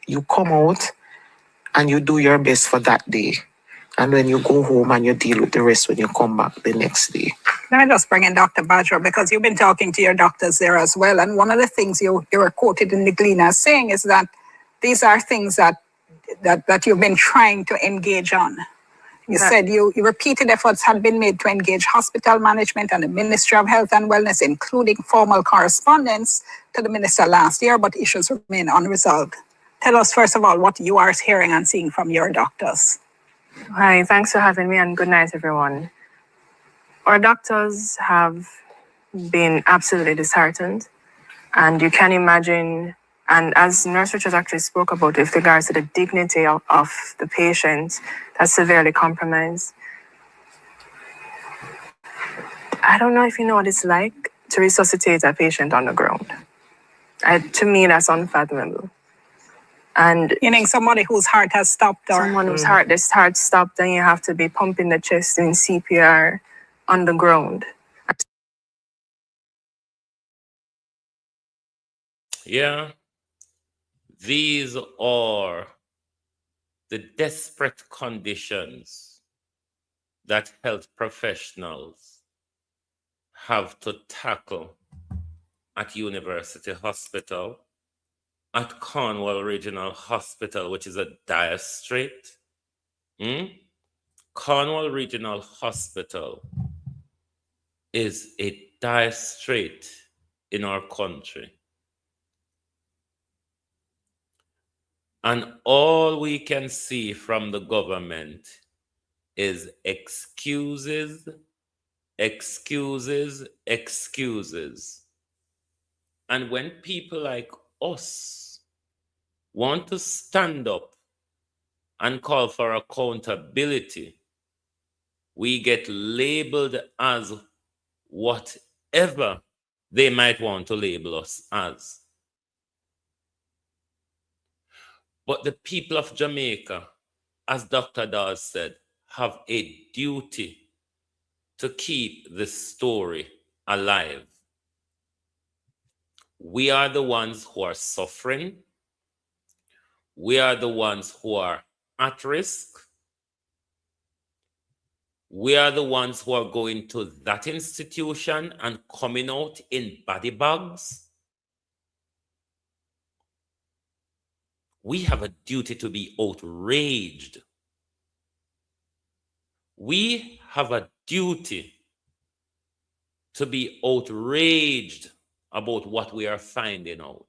[SPEAKER 9] you come out, and you do your best for that day. And then you go home and you deal with the rest when you come back the next day.
[SPEAKER 10] Let me just bring in Dr. Badger, because you've been talking to your doctors there as well. And one of the things you were quoted in the Gleaner saying is that these are things that you've been trying to engage on. You said you repeated efforts had been made to engage hospital management and the Ministry of Health and Wellness, including formal correspondence to the minister last year, but issues remain unresolved. Tell us, first of all, what you are hearing and seeing from your doctors.
[SPEAKER 11] Hi, thanks for having me, and good night, everyone. Our doctors have been absolutely disheartened, and you can imagine, and as Nurse Richards actually spoke about, with regards to the dignity of the patient, that's severely compromised. I don't know if you know what it's like to resuscitate a patient on the ground. To me, that's unfathomable. And
[SPEAKER 10] meaning somebody whose heart has stopped, or
[SPEAKER 11] someone whose heart stopped, and you have to be pumping the chest in CPR on the ground.
[SPEAKER 4] Yeah, these are the desperate conditions that health professionals have to tackle at University Hospital, at Cornwall Regional Hospital, which is a dire strait. Cornwall Regional Hospital is a dire strait in our country. And all we can see from the government is excuses, excuses, excuses. And when people like us want to stand up and call for accountability, we get labeled as whatever they might want to label us as. But the people of Jamaica, as Dr. Dawes said, have a duty to keep the story alive. We are the ones who are suffering. we are the ones who are at risk. We are the ones who are going to that institution and coming out in body bags. We have a duty to be outraged. We have a duty to be outraged about what we are finding out.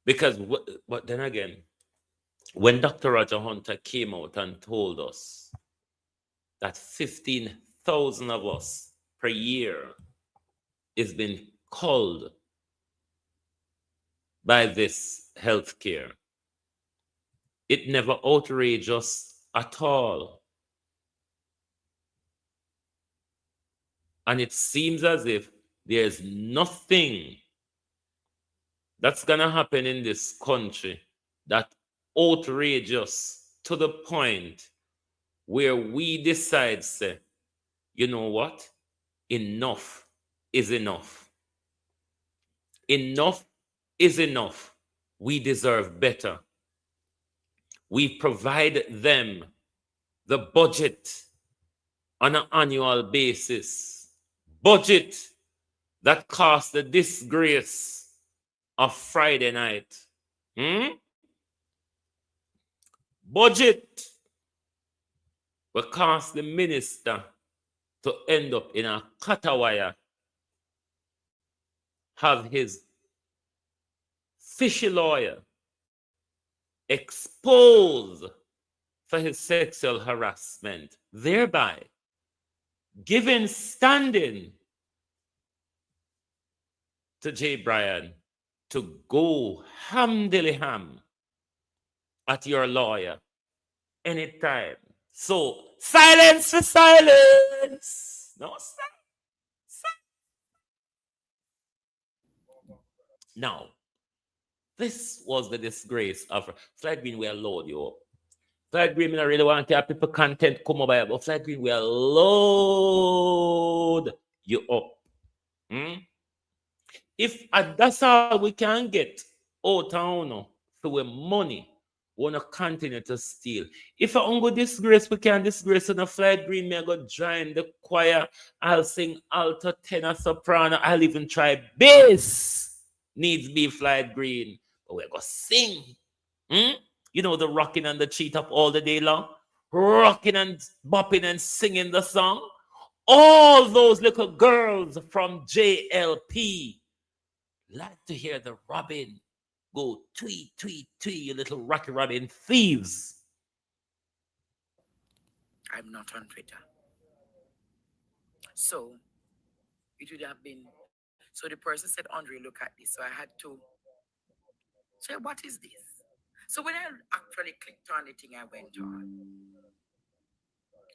[SPEAKER 4] Because, but then again, when Dr. Roger Hunter came out and told us that 15,000 of us per year is being culled by this healthcare, it never outraged us at all. And it seems as if there's nothing that's going to happen in this country that outrageous to the point where we decide, say, you know what? Enough is enough. Enough is enough. We deserve better. We provide them the budget on an annual basis. Budget that costs the disgrace of Friday night. Budget will cause the minister to end up in a catawire, have his fishy lawyer exposed for his sexual harassment, thereby giving standing to Jay Bryan to go ham at your lawyer anytime. So, silence for silence. No, silence. Now, this was the disgrace of Floyd Green. We are load you up. Floyd Green, I really want to have people content come over, but Floyd Green, we are load you up. If that's all we can get out of for money, we want to continue to steal. If I don't go disgrace, we can disgrace on a Floyd Green. I go join the choir. I'll sing alto, tenor, soprano. I'll even try bass. Needs be Floyd Green. But we're going to sing. You know, the rocking and the cheat up all the day long. Rocking and bopping and singing the song. All those little girls from JLP like to hear the robin go tweet, tweet, tweet, you little Rocky Robin thieves.
[SPEAKER 12] I'm not on Twitter. So it would have been, so the person said, Andre, look at this. So I had to say, what is this? So when I actually clicked on the thing I went on,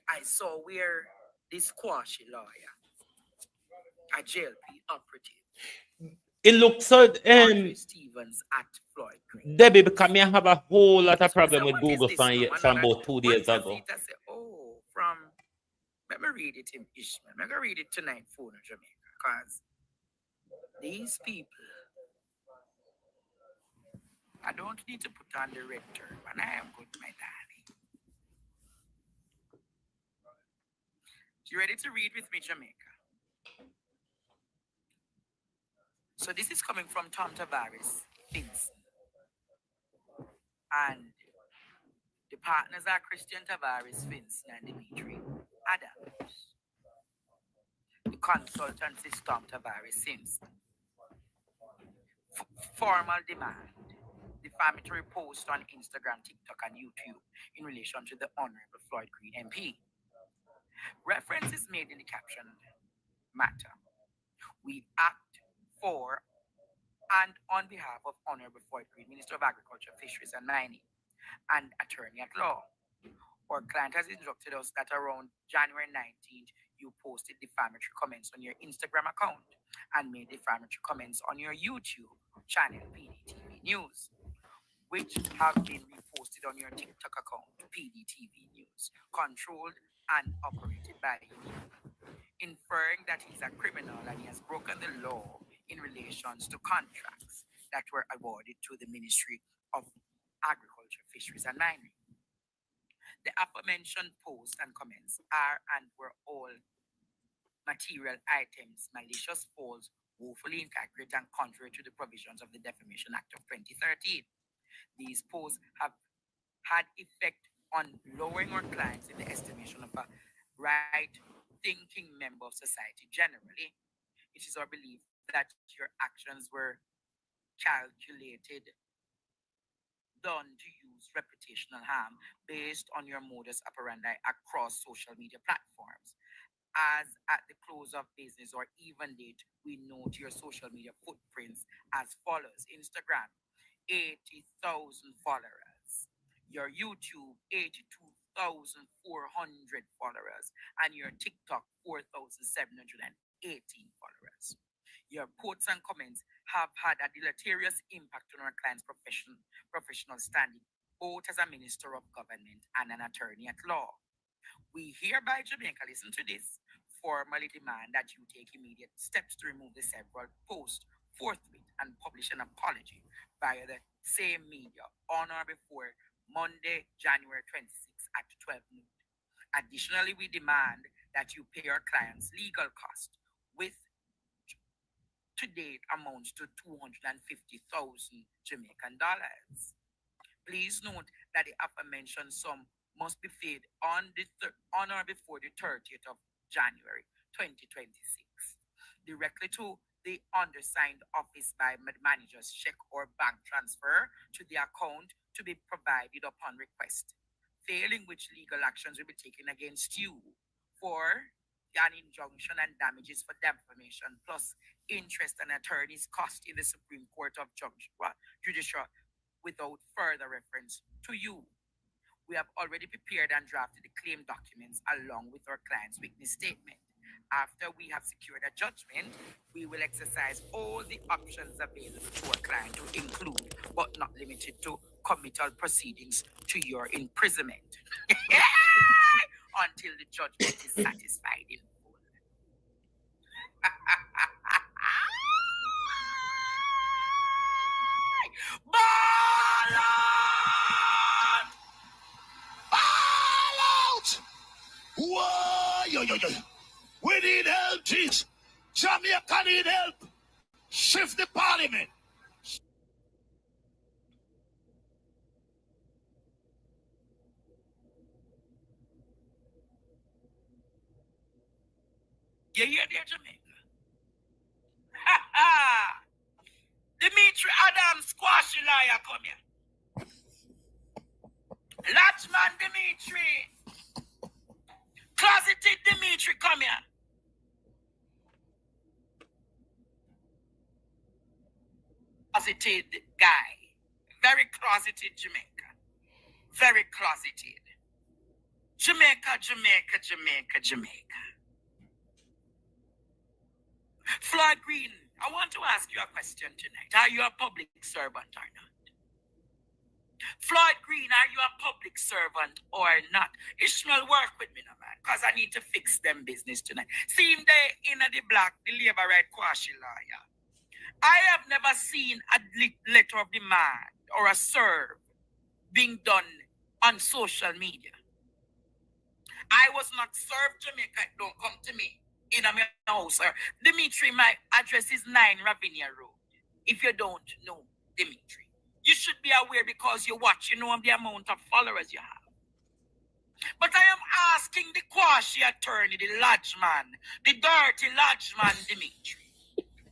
[SPEAKER 12] I saw where this squashy lawyer, a JLP operative,
[SPEAKER 4] it looks so
[SPEAKER 12] Stevens at Floyd Green.
[SPEAKER 4] Debbie, because I have a whole lot of problem with Google from about 2 days ago.
[SPEAKER 12] I said, oh, let me read it in Ishmael. I'm going to read it tonight for Jamaica, because these people, I don't need to put on the red turban, and I am good, my darling. You ready to read with me, Jamaica? So this is coming from Tom Tavares, Vincent. And the partners are Christian Tavares, Vincent, and Dimitri Adams. The consultant is Tom Tavares Simpson. Formal demand. Defamatory post on Instagram, TikTok, and YouTube in relation to the Honorable Floyd Green MP. Reference is made in the caption matter. We act for and on behalf of Honorable Floyd Green, Minister of Agriculture, Fisheries and Mining, and Attorney at Law. Our client has instructed us that around January 19th, you posted defamatory comments on your Instagram account and made defamatory comments on your YouTube channel, PDTV News, which have been reposted on your TikTok account, PDTV News, controlled and operated by you, inferring that he's a criminal and he has broken the law in relations to contracts that were awarded to the Ministry of Agriculture, Fisheries and Mining. The aforementioned posts and comments are and were all material items, malicious, false, woefully inaccurate, and contrary to the provisions of the Defamation Act of 2013. These posts have had effect on lowering our clients in the estimation of a right-thinking member of society generally. It is our belief that your actions were calculated, done to use reputational harm based on your modus operandi across social media platforms. As at the close of business or even date, we note your social media footprints as follows: Instagram, 80,000 followers; your YouTube, 82,400 followers; and your TikTok, 4,718 followers. Your quotes and comments have had a deleterious impact on our client's professional standing, both as a minister of government and an attorney at law. We hereby, Jamaica, listen to this, formally demand that you take immediate steps to remove the several posts forthwith and publish an apology via the same media on or before Monday, January 26 at 12 noon. Additionally, we demand that you pay our clients legal costs, with to date amounts to 250,000 Jamaican dollars. Please note that the aforementioned sum must be paid on or before the 30th of January 2026, directly to the undersigned office by manager's check or bank transfer to the account to be provided upon request, failing which legal actions will be taken against you for an injunction and damages for defamation, plus interest and attorney's cost in the Supreme Court of Judicial without further reference to you. We have already prepared and drafted the claim documents along with our client's witness statement. After we have secured a judgment, we will exercise all the options available to our client to include, but not limited to, committal proceedings to your imprisonment until the judgment is satisfied in full. Ball on!
[SPEAKER 13] All out! Whoa, yo. We need help, jeez. Jamaica need help. Shift the parliament.
[SPEAKER 12] You hear there, Jamaica? Ha ha! Dimitri Adams, squash liar, come here. Latchman Dimitri. Closeted Dimitri, come here. Closeted guy. Very closeted Jamaica. Very closeted. Jamaica. Floyd Green, I want to ask you a question tonight. Are you a public servant or not? Floyd Green, are you a public servant or not? Ishmael, work with me now, man, because I need to fix them business tonight. See him there in the black, the labor right quashi lawyer. I have never seen a letter of demand or a serve being done on social media. I was not served, Jamaica. Don't come to me in my house, sir. Dimitri, my address is 9 Ravinia Road. If you don't know Dimitri, you should be aware because you watch, you know the amount of followers you have. But I am asking the quashi attorney, the lodgeman, the dirty lodgeman Dimitri.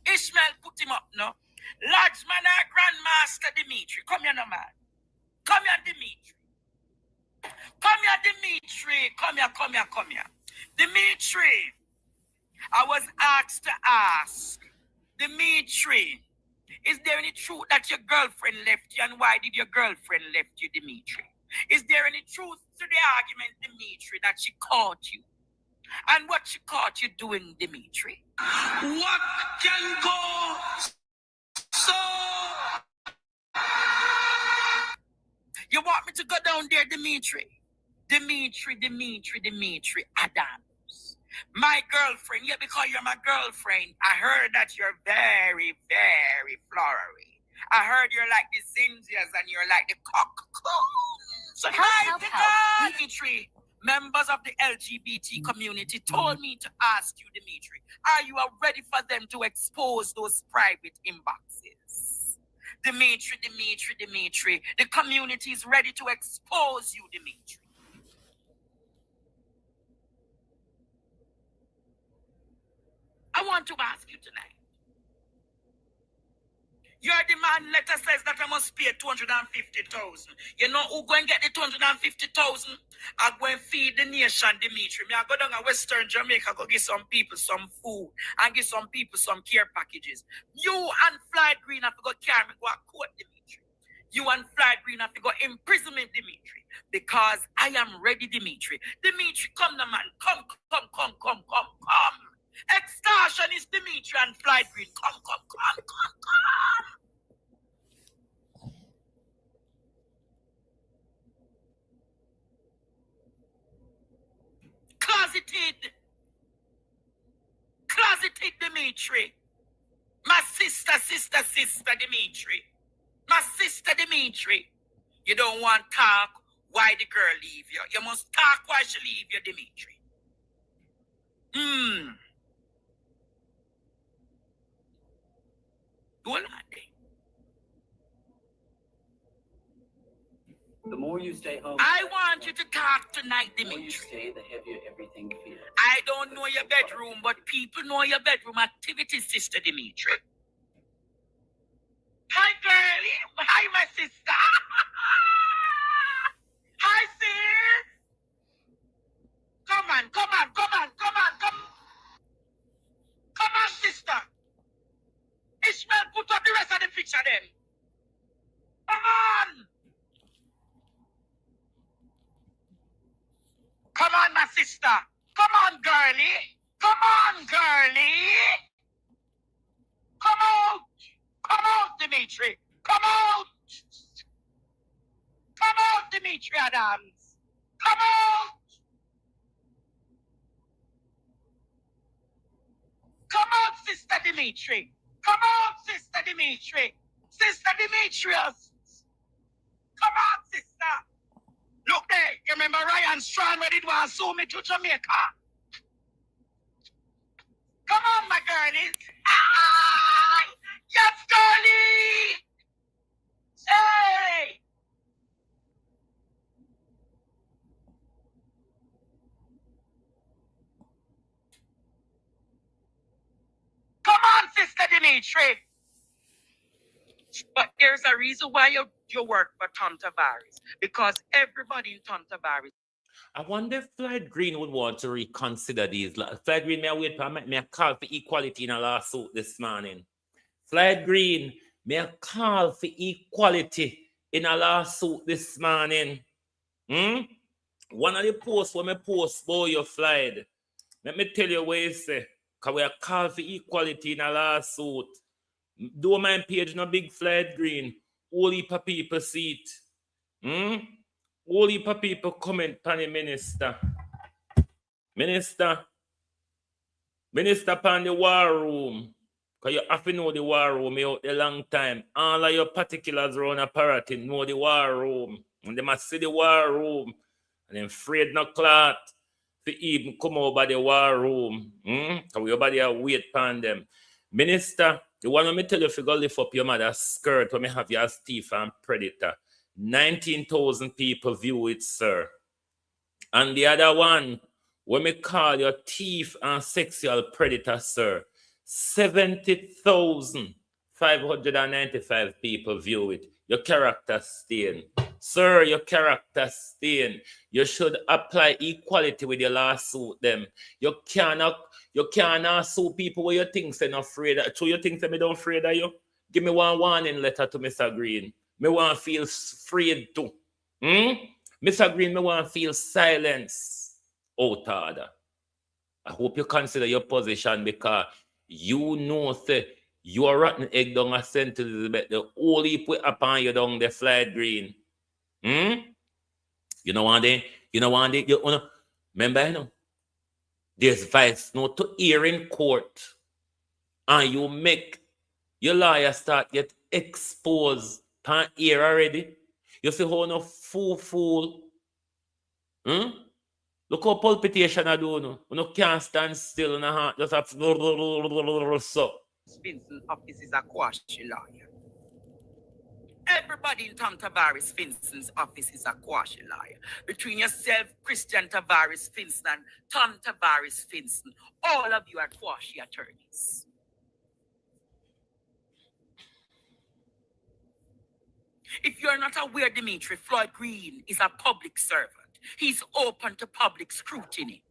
[SPEAKER 12] Ishmael, put him up now. Lodgeman or Grandmaster Dimitri. Come here now, man. Come here, Dimitri. Come here, Dimitri. Come here. Dimitri, I was asked to ask, Dimitri, is there any truth that your girlfriend left you, and why did your girlfriend left you, Dimitri? Is there any truth to the argument, Dimitri, that she caught you? And what she caught you doing, Dimitri?
[SPEAKER 13] What can go so?
[SPEAKER 12] You want me to go down there, Dimitri? Dimitri Adams. My girlfriend, yeah, because you're my girlfriend. I heard that you're very, very flowery. I heard you're like the Zinzias and you're like the cockcoons. Hi, Dimitri. Members of the LGBT community told me to ask you, Dimitri, are you ready for them to expose those private inboxes? Dimitri, the community is ready to expose you, Dimitri. I want to ask you tonight. Your demand letter says that I must pay 250,000. You know who go and get the 250,000? I go and feed the nation, Dimitri. Me I go down to Western Jamaica, go give some people some food and give some people some care packages. You and Floyd Green have to go carry me go to court, Dimitri. You and Floyd Green have to go imprisonment, Dimitri. Because I am ready, Dimitri. Dimitri, come now, man. Come. Extortionist Dimitri and Floyd Green. Come. Closeted Dimitri. My sister Dimitri. My sister Dimitri. You don't want talk why the girl leave you. You must talk why she leave you, Dimitri. Hold on.
[SPEAKER 14] The more you stay home,
[SPEAKER 12] I want you to talk tonight,
[SPEAKER 14] the more
[SPEAKER 12] Dimitri.
[SPEAKER 14] you stay, the heavier everything feels.
[SPEAKER 12] I don't know your bedroom, but people know your bedroom activities, Sister Dimitri. Hi, girlie. Hi, my sister. Hi, sis. Come on. Come on, sister. Ishmael, put up the rest of the picture then. Come on. Come on, my sister. Come on, girlie. Come out, Dimitri. Come out, Dimitri Adams. Come out. Come out, Sister Dimitri. Come out, Sister Dimitri. Sister Demetrius. Come out, sister. Look there. You remember Ryan Strand when it was sue me to Jamaica? Come on, my girlies. Yes, girlie. Hey. Come on, Sister Dimitri. But there's a reason why you work for Tom Tavares. Because everybody in Tom Tavares.
[SPEAKER 4] I wonder if Floyd Green would want to reconsider these. Floyd Green, may I wait for me a call for equality in a lawsuit this morning. Floyd Green, may I call for equality in a lawsuit this morning. One of the posts when I post about your Floyd, let me tell you what you say. Because we are call for equality in a lawsuit. Do my page no big Floyd Green. All heap of people see it. All heap of people comment on the minister. Minister upon the war room. Because you have to know the war room out a long time. All of your particulars around a paratin know the war room. And they must see the war room. And then afraid no clot to even come over the war room. Because we over there wait upon them. Minister, the one when me tell you if you go lift up your mother's skirt when me have your thief and predator. 19,000 people view it, sir. And the other one, when me call your thief and sexual predator, sir, 70,595 people view it. Your character stain. Sir, your character stain. You should apply equality with your lawsuit them. You cannot sue people where you think they're not afraid of. So you think they don't afraid of you? Give me one warning letter to Mr. Green. Me want to feel afraid too. Mr. Green, me want to feel silence out order. I hope you consider your position because you know say you are rotten egg down a St. Elizabeth. The whole heap put upon you down the Floyd Green. You know one day, remember, there's vice note to hear in court. And you make your lawyer start get exposed pan ear already. You see how no fool. Look how palpitation I do no. You no can't stand still in the heart. Just have so.
[SPEAKER 12] Vincent office is a quashi lawyer. Everybody in Tom Tavares Vincent's office is a quashi lawyer. Between yourself, Christian Tavares Vincent, and Tom Tavares Vincent, all of you are quashi attorneys. If you're not aware, Dimitri, Floyd Green is a public servant. He's open to public scrutiny.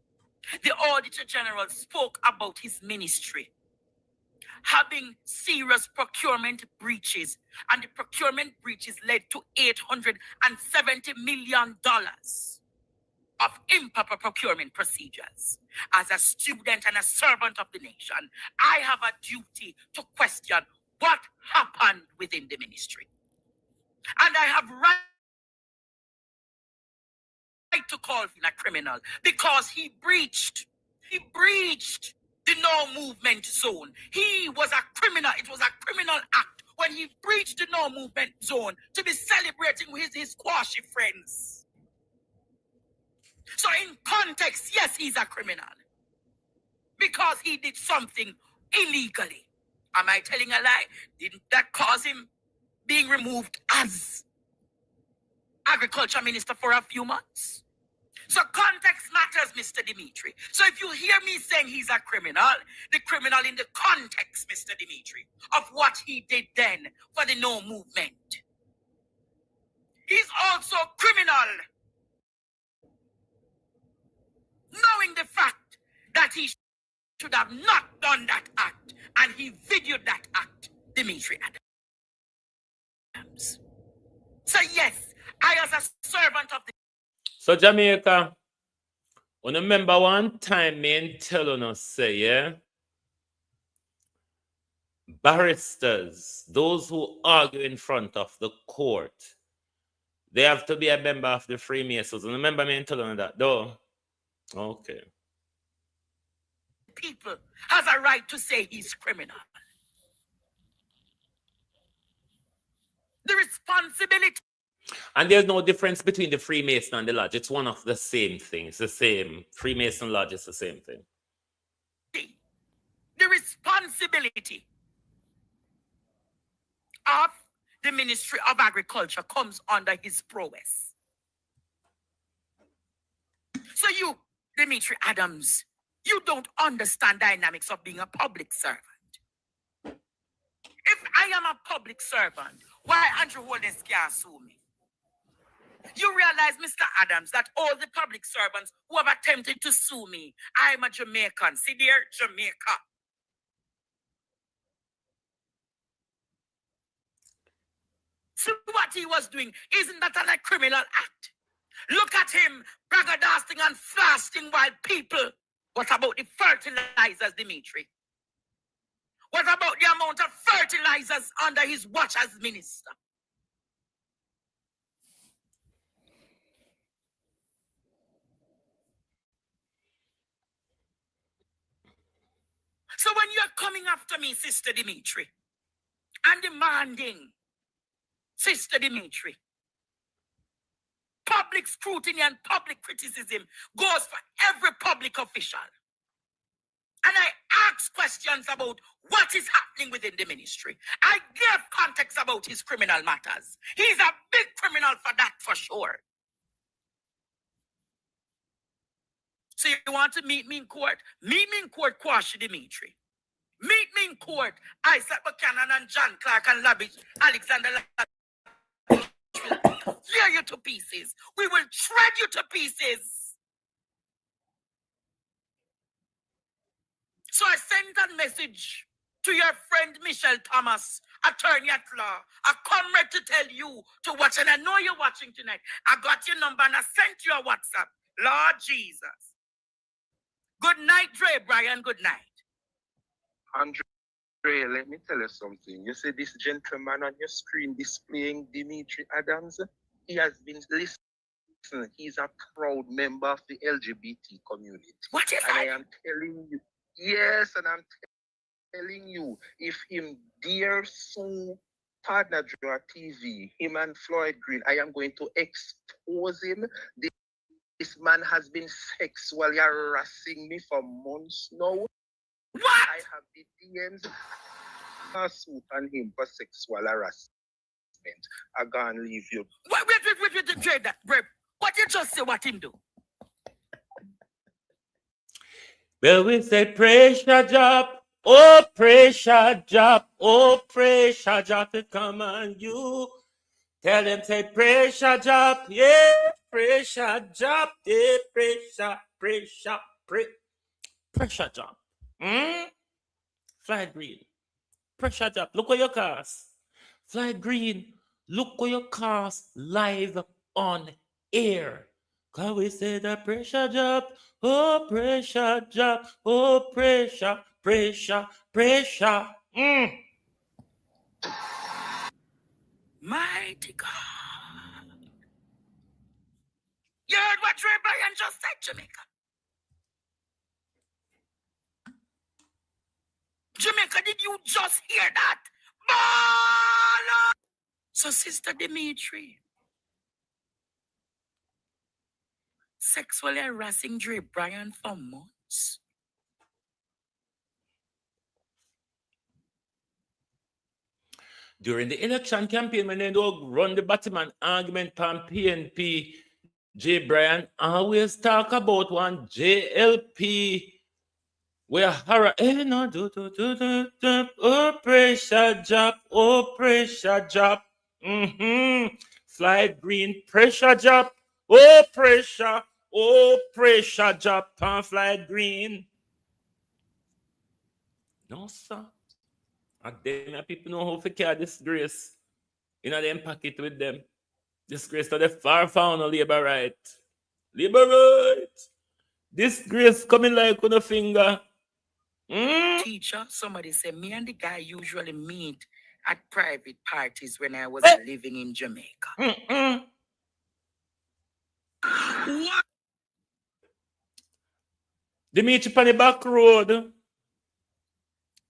[SPEAKER 12] The Auditor General spoke about his ministry having serious procurement breaches, and the procurement breaches led to $870 million of improper procurement procedures. As a student and a servant of the nation, I have a duty to question what happened within the ministry. And I have right to call him a criminal because he breached the no movement zone. He was a criminal. It was a criminal act when he breached the no movement zone to be celebrating with his quashi friends. So in context, yes, he's a criminal because he did something illegally. Am I telling a lie? Didn't that cause him being removed as agriculture minister for a few months? So context matters, Mr. Dimitri. So if you hear me saying he's a criminal, the criminal in the context, Mr. Dimitri, of what he did then for the no movement. He's also criminal, knowing the fact that he should have not done that act, and he videoed that act, Dimitri Adams. So yes, I as a servant of the...
[SPEAKER 4] So Jamaica, when remember one time me telling us say, yeah, barristers, those who argue in front of the court, they have to be a member of the Freemasons. And remember me telling that, though? Okay.
[SPEAKER 12] People has a right to say he's criminal. The responsibility.
[SPEAKER 4] And there's no difference between the Freemason and the Lodge. It's one of the same thing. It's the same. Freemason Lodge is the same thing.
[SPEAKER 12] The responsibility of the Ministry of Agriculture comes under his prowess. So you, Dimitri Adams, you don't understand dynamics of being a public servant. If I am a public servant, why Andrew Holness can't sue me? You realize, Mr. Adams, that all the public servants who have attempted to sue me, I'm a Jamaican. See there, Jamaica. So what he was doing, isn't that a criminal act? Look at him, braggadasting and fasting while people. What about the fertilizers, Dimitri? What about the amount of fertilizers under his watch as minister? So when you're coming after me, Sister Dimitri, and demanding, Sister Dimitri, public scrutiny and public criticism goes for every public official. And I ask questions about what is happening within the ministry. I give context about his criminal matters. He's a big criminal for that, for sure. So you want to meet me in court? Meet me in court, Kwashi Dimitri. Meet me in court. Isaac Buchanan and John Clark and Labish, Alexander Labish will tear you to pieces. We will shred you to pieces. So I sent a message to your friend Michelle Thomas, attorney at law. I comrade to tell you to watch, and I know you're watching tonight. I got your number and I sent you a WhatsApp. Lord Jesus. Good night, Dre, Brian. Good night.
[SPEAKER 15] Andre, let me tell you something. You see this gentleman on your screen displaying Dimitri Adams? He has been listening. He's a proud member of the LGBT community.
[SPEAKER 12] What is
[SPEAKER 15] and
[SPEAKER 12] that?
[SPEAKER 15] I am telling you, yes, and I'm telling you, if him dare sue partner draw TV, him and Floyd Green. I am going to expose him. This man has been sexually harassing me for months now. What? I have the DMs suit on him for sexual harassment. I can't leave you.
[SPEAKER 12] Wait, Brep. What you just say what him do?
[SPEAKER 4] Well, we say pressure drop, oh pressure drop, oh pressure drop it come on you. Tell them say pressure drop, yeah, pressure drop, yeah, pressure drop. Floyd Green, pressure drop. Look what your cast. Floyd Green, look what your cast live on air. Cause we say the pressure drop, oh pressure drop, oh pressure.
[SPEAKER 12] Mighty God. You heard what Trey Bryan just said, Jamaica? Jamaica, did you just hear that? Baller! So, Sister Dimitri, sexually harassing Dre Bryan for months.
[SPEAKER 4] During the election campaign, when they don't run the Batman argument on PNP, J. Bryan always talk about one JLP where horror, oh pressure drop, oh pressure drop. Floyd Green, pressure drop, oh pressure drop on Floyd Green. No, sir. And then people know how to carry disgrace. You know, them pocket with them. Disgrace to the far found labor right. Labor right. Disgrace coming like on a finger.
[SPEAKER 12] Teacher, somebody said me and the guy usually meet at private parties when I was living in Jamaica. What?
[SPEAKER 4] Dimitri on the back road.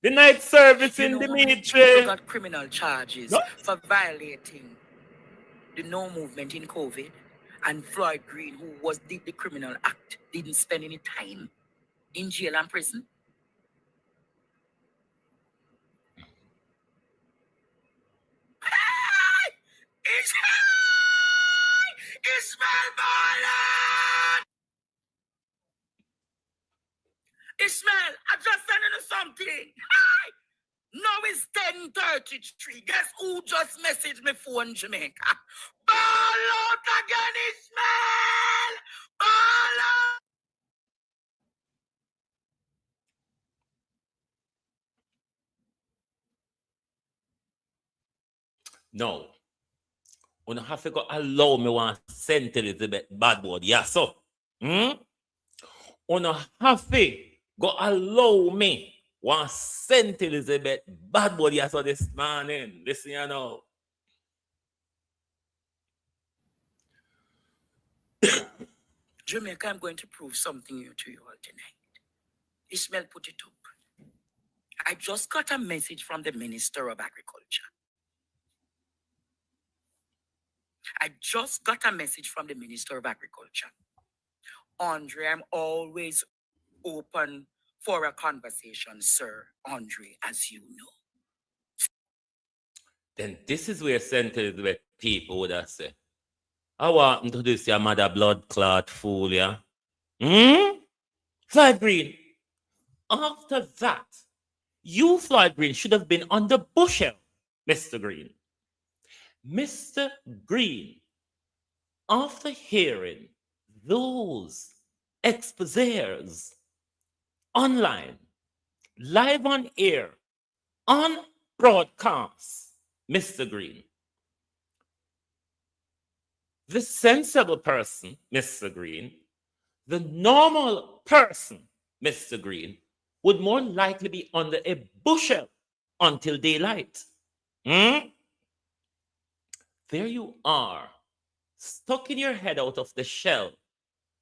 [SPEAKER 4] The night service in Dimitri.
[SPEAKER 12] You got criminal charges for violating the no movement in COVID. And Floyd Green, who did the criminal act, didn't spend any time in jail and prison. Ishmael, I just sent you something. Hi! Now it's 10:33. Guess who just messaged me phone Jamaica? Ball out again, Ishmael! Ball out!
[SPEAKER 4] No. You don't have to go allow me one St. Elizabeth bad word. Yeah, so. You don't have to go allow me one St. Elizabeth bad word. Yeah, so this morning. Listen, you know.
[SPEAKER 12] Jamaica, I'm going to prove something new to you all tonight. Ishmael put it up. I just got a message from the Minister of Agriculture. Andre, I'm always open for a conversation, sir. Andre, as you know.
[SPEAKER 4] Then this is where St. Elizabeth people would have said, I want to this your mother blood clot fool, yeah? Floyd Green. After that, you, Floyd Green, should have been on the bushel, Mr. Green. Mr. Green, after hearing those exposés online, live on air, on broadcast, Mr. Green, the sensible person, Mr. Green, the normal person, Mr. Green, would more likely be under a bushel until daylight. There you are, stuck in your head out of the shell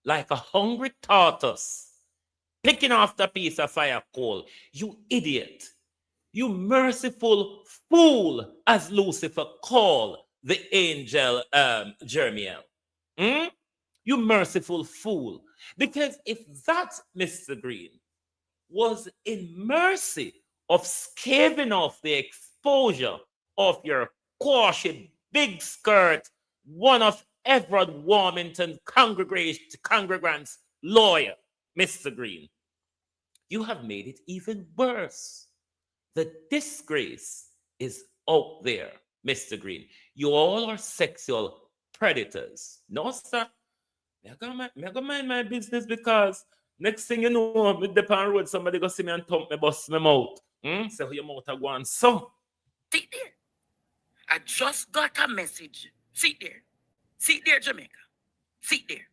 [SPEAKER 4] like a hungry tortoise, picking off the piece of fire coal. You idiot. You merciful fool, as Lucifer called the angel Jeremiel. Hmm? You merciful fool. Because if that, Mr. Green, was in mercy of scaving off the exposure of your quashy big skirt, one of Everett Warmington congregant's lawyer, Mr. Green, you have made it even worse. The disgrace is out there, Mr. Green. You all are sexual predators. No, sir. I'm gonna mind my business because next thing you know, I'm with the pan road, somebody go see me and thump me, bust my mouth. So your mouth are going so.
[SPEAKER 12] Sit there. I just got a message. Sit there. Sit there, Jamaica. Sit there.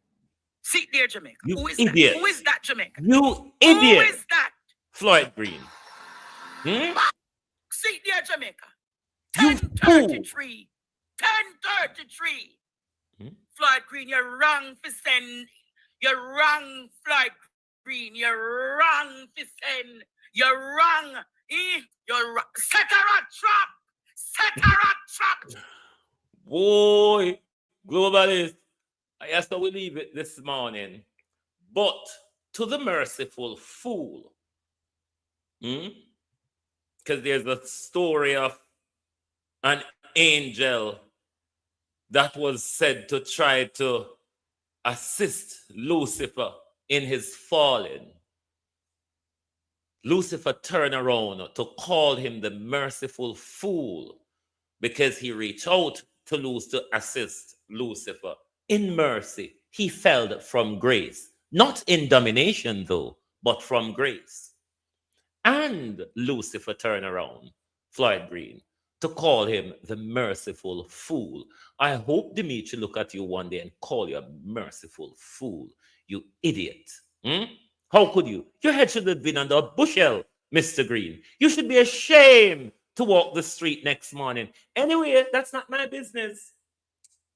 [SPEAKER 12] Sit there, Jamaica.
[SPEAKER 4] You
[SPEAKER 12] Who is
[SPEAKER 4] idiot.
[SPEAKER 12] that? Who is that, Jamaica?
[SPEAKER 4] You idiot.
[SPEAKER 12] Who is that?
[SPEAKER 4] Floyd Green.
[SPEAKER 12] Sit there, Jamaica.
[SPEAKER 4] You
[SPEAKER 12] 10:33. 10:33. Floyd Green, you're wrong for send. You're wrong, Floyd Green. You're wrong for send. You're wrong. You're wrong. Set a rat trap. Set a rat trap.
[SPEAKER 4] Boy, globalist. I have to leave it this morning. But to the merciful fool, because there's a story of an angel that was said to try to assist Lucifer in his falling. Lucifer turned around to call him the merciful fool because he reached out to assist Lucifer. In mercy, he fell from grace. Not in domination, though, but from grace. And Lucifer turned around, Floyd Green, to call him the merciful fool. I hope Dimitri look at you one day and call you a merciful fool, you idiot. How could you? Your head should have been under a bushel, Mr. Green. You should be ashamed to walk the street next morning. Anyway, that's not my business.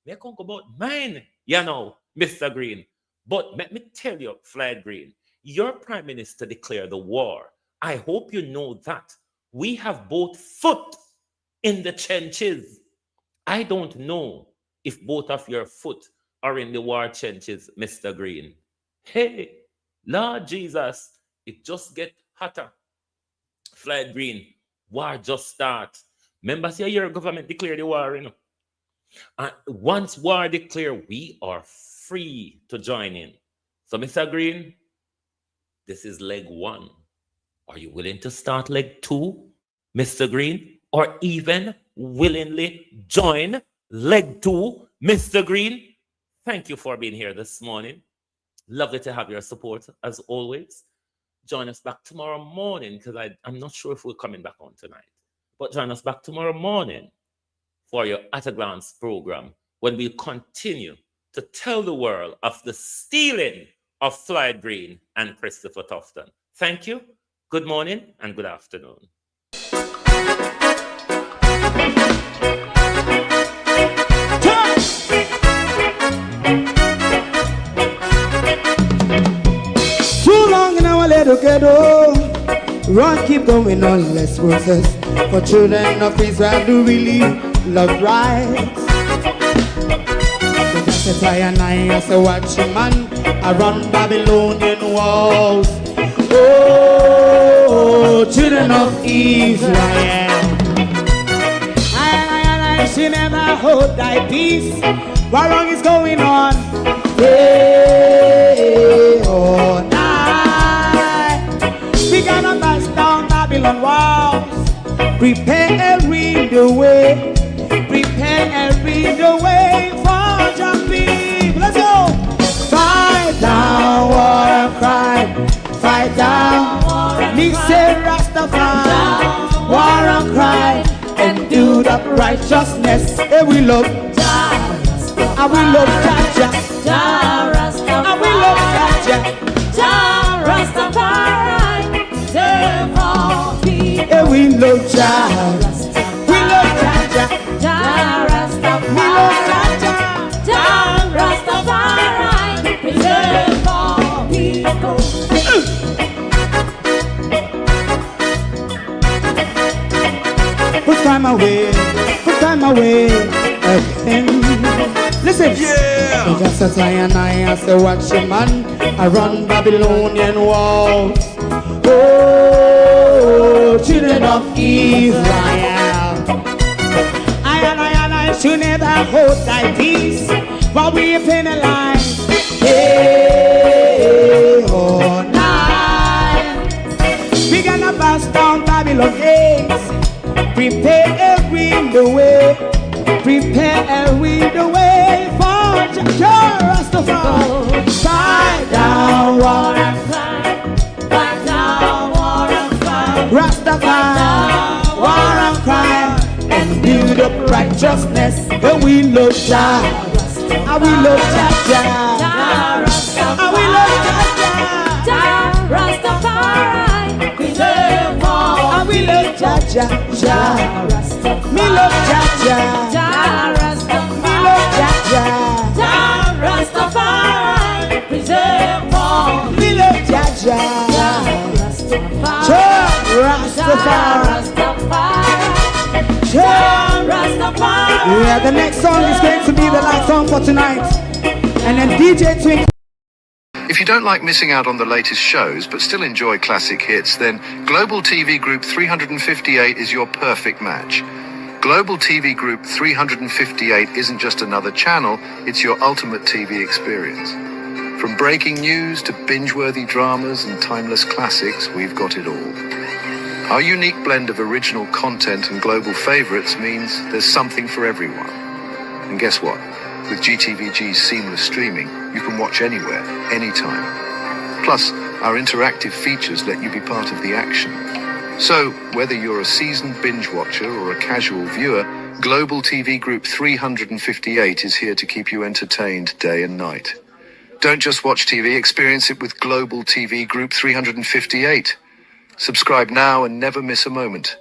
[SPEAKER 4] Me can't go about mine, you know, Mr. Green. But let me tell you, Floyd Green, your prime minister declared the war. I hope you know that. We have both foot in the trenches. I don't know if both of your foot are in the war trenches, Mr. Green. Hey, Lord Jesus, it just get hotter. Floyd Green, war just start. Remember, see, your government declared the war, you know. And once war declared, we are free to join in. So, Mr. Green, this is leg one. Are you willing to start leg two, Mr. Green? Or even willingly join leg two, Mr. Green? Thank you for being here this morning. Lovely to have your support, as always. Join us back tomorrow morning, because I'm not sure if we're coming back on tonight. But join us back tomorrow morning for your At a Glance program, when we'll continue to tell the world of the stealing of Floyd Green and Christopher Tufton. Thank you, good morning, and good afternoon.
[SPEAKER 3] Too long in our little ghetto, run keep going on, less process. For children of Israel do really love rights. So just I and I as a watching man around Babylonian walls. Oh, children of Israel, I she never hold thy peace. What wrong is going on? Day or night, we gonna bust down Babylon walls. Prepare every the way. Prepare every the way for your people. Let's go. Fight down, war and cry. Fight down, me say Rastafari. War and cry and do that righteousness. And we love Jah, and we love Jah, Jah Rastafari. And we love Jah, Jah Rastafari. Save all people. And we love Jah, we love Jah, Jah Rastafari. We love Jah, Jah Rastafari. Save all people. again. Listen, yeah. Just as I say, watch your man, I run Babylonian walls. Oh, children of Israel, I should never hold thy peace while we penalize. Hey, oh, night. We gonna bust down Babylon gates. Prepare the way. Prepare the way for Rastafari. Fight down, war and fight. Fight down, war and fight. Rastafari, war and crime, and build up righteousness. And we love Jah, and we love Jah. And we love Jah, Rastafari, preserve all. And we love Jah. Me love Jah. Me love Jah. Rastafari, preserve all. Me love Jah. Rastafari. Yeah, the next song is going to be the last song for tonight. And then DJ Twink.
[SPEAKER 16] If you don't like missing out on the latest shows but still enjoy classic hits, then Global TV Group 358 is your perfect match. Global TV Group 358 isn't just another channel, it's your ultimate TV experience. From breaking news to binge-worthy dramas and timeless classics, we've got it all. Our unique blend of original content and global favorites means there's something for everyone. And guess what? With GTVG's seamless streaming, you can watch anywhere, anytime. Plus, our interactive features let you be part of the action. So, whether you're a seasoned binge watcher or a casual viewer, Global TV Group 358 is here to keep you entertained day and night. Don't just watch TV, experience it with Global TV Group 358. Subscribe now and never miss a moment.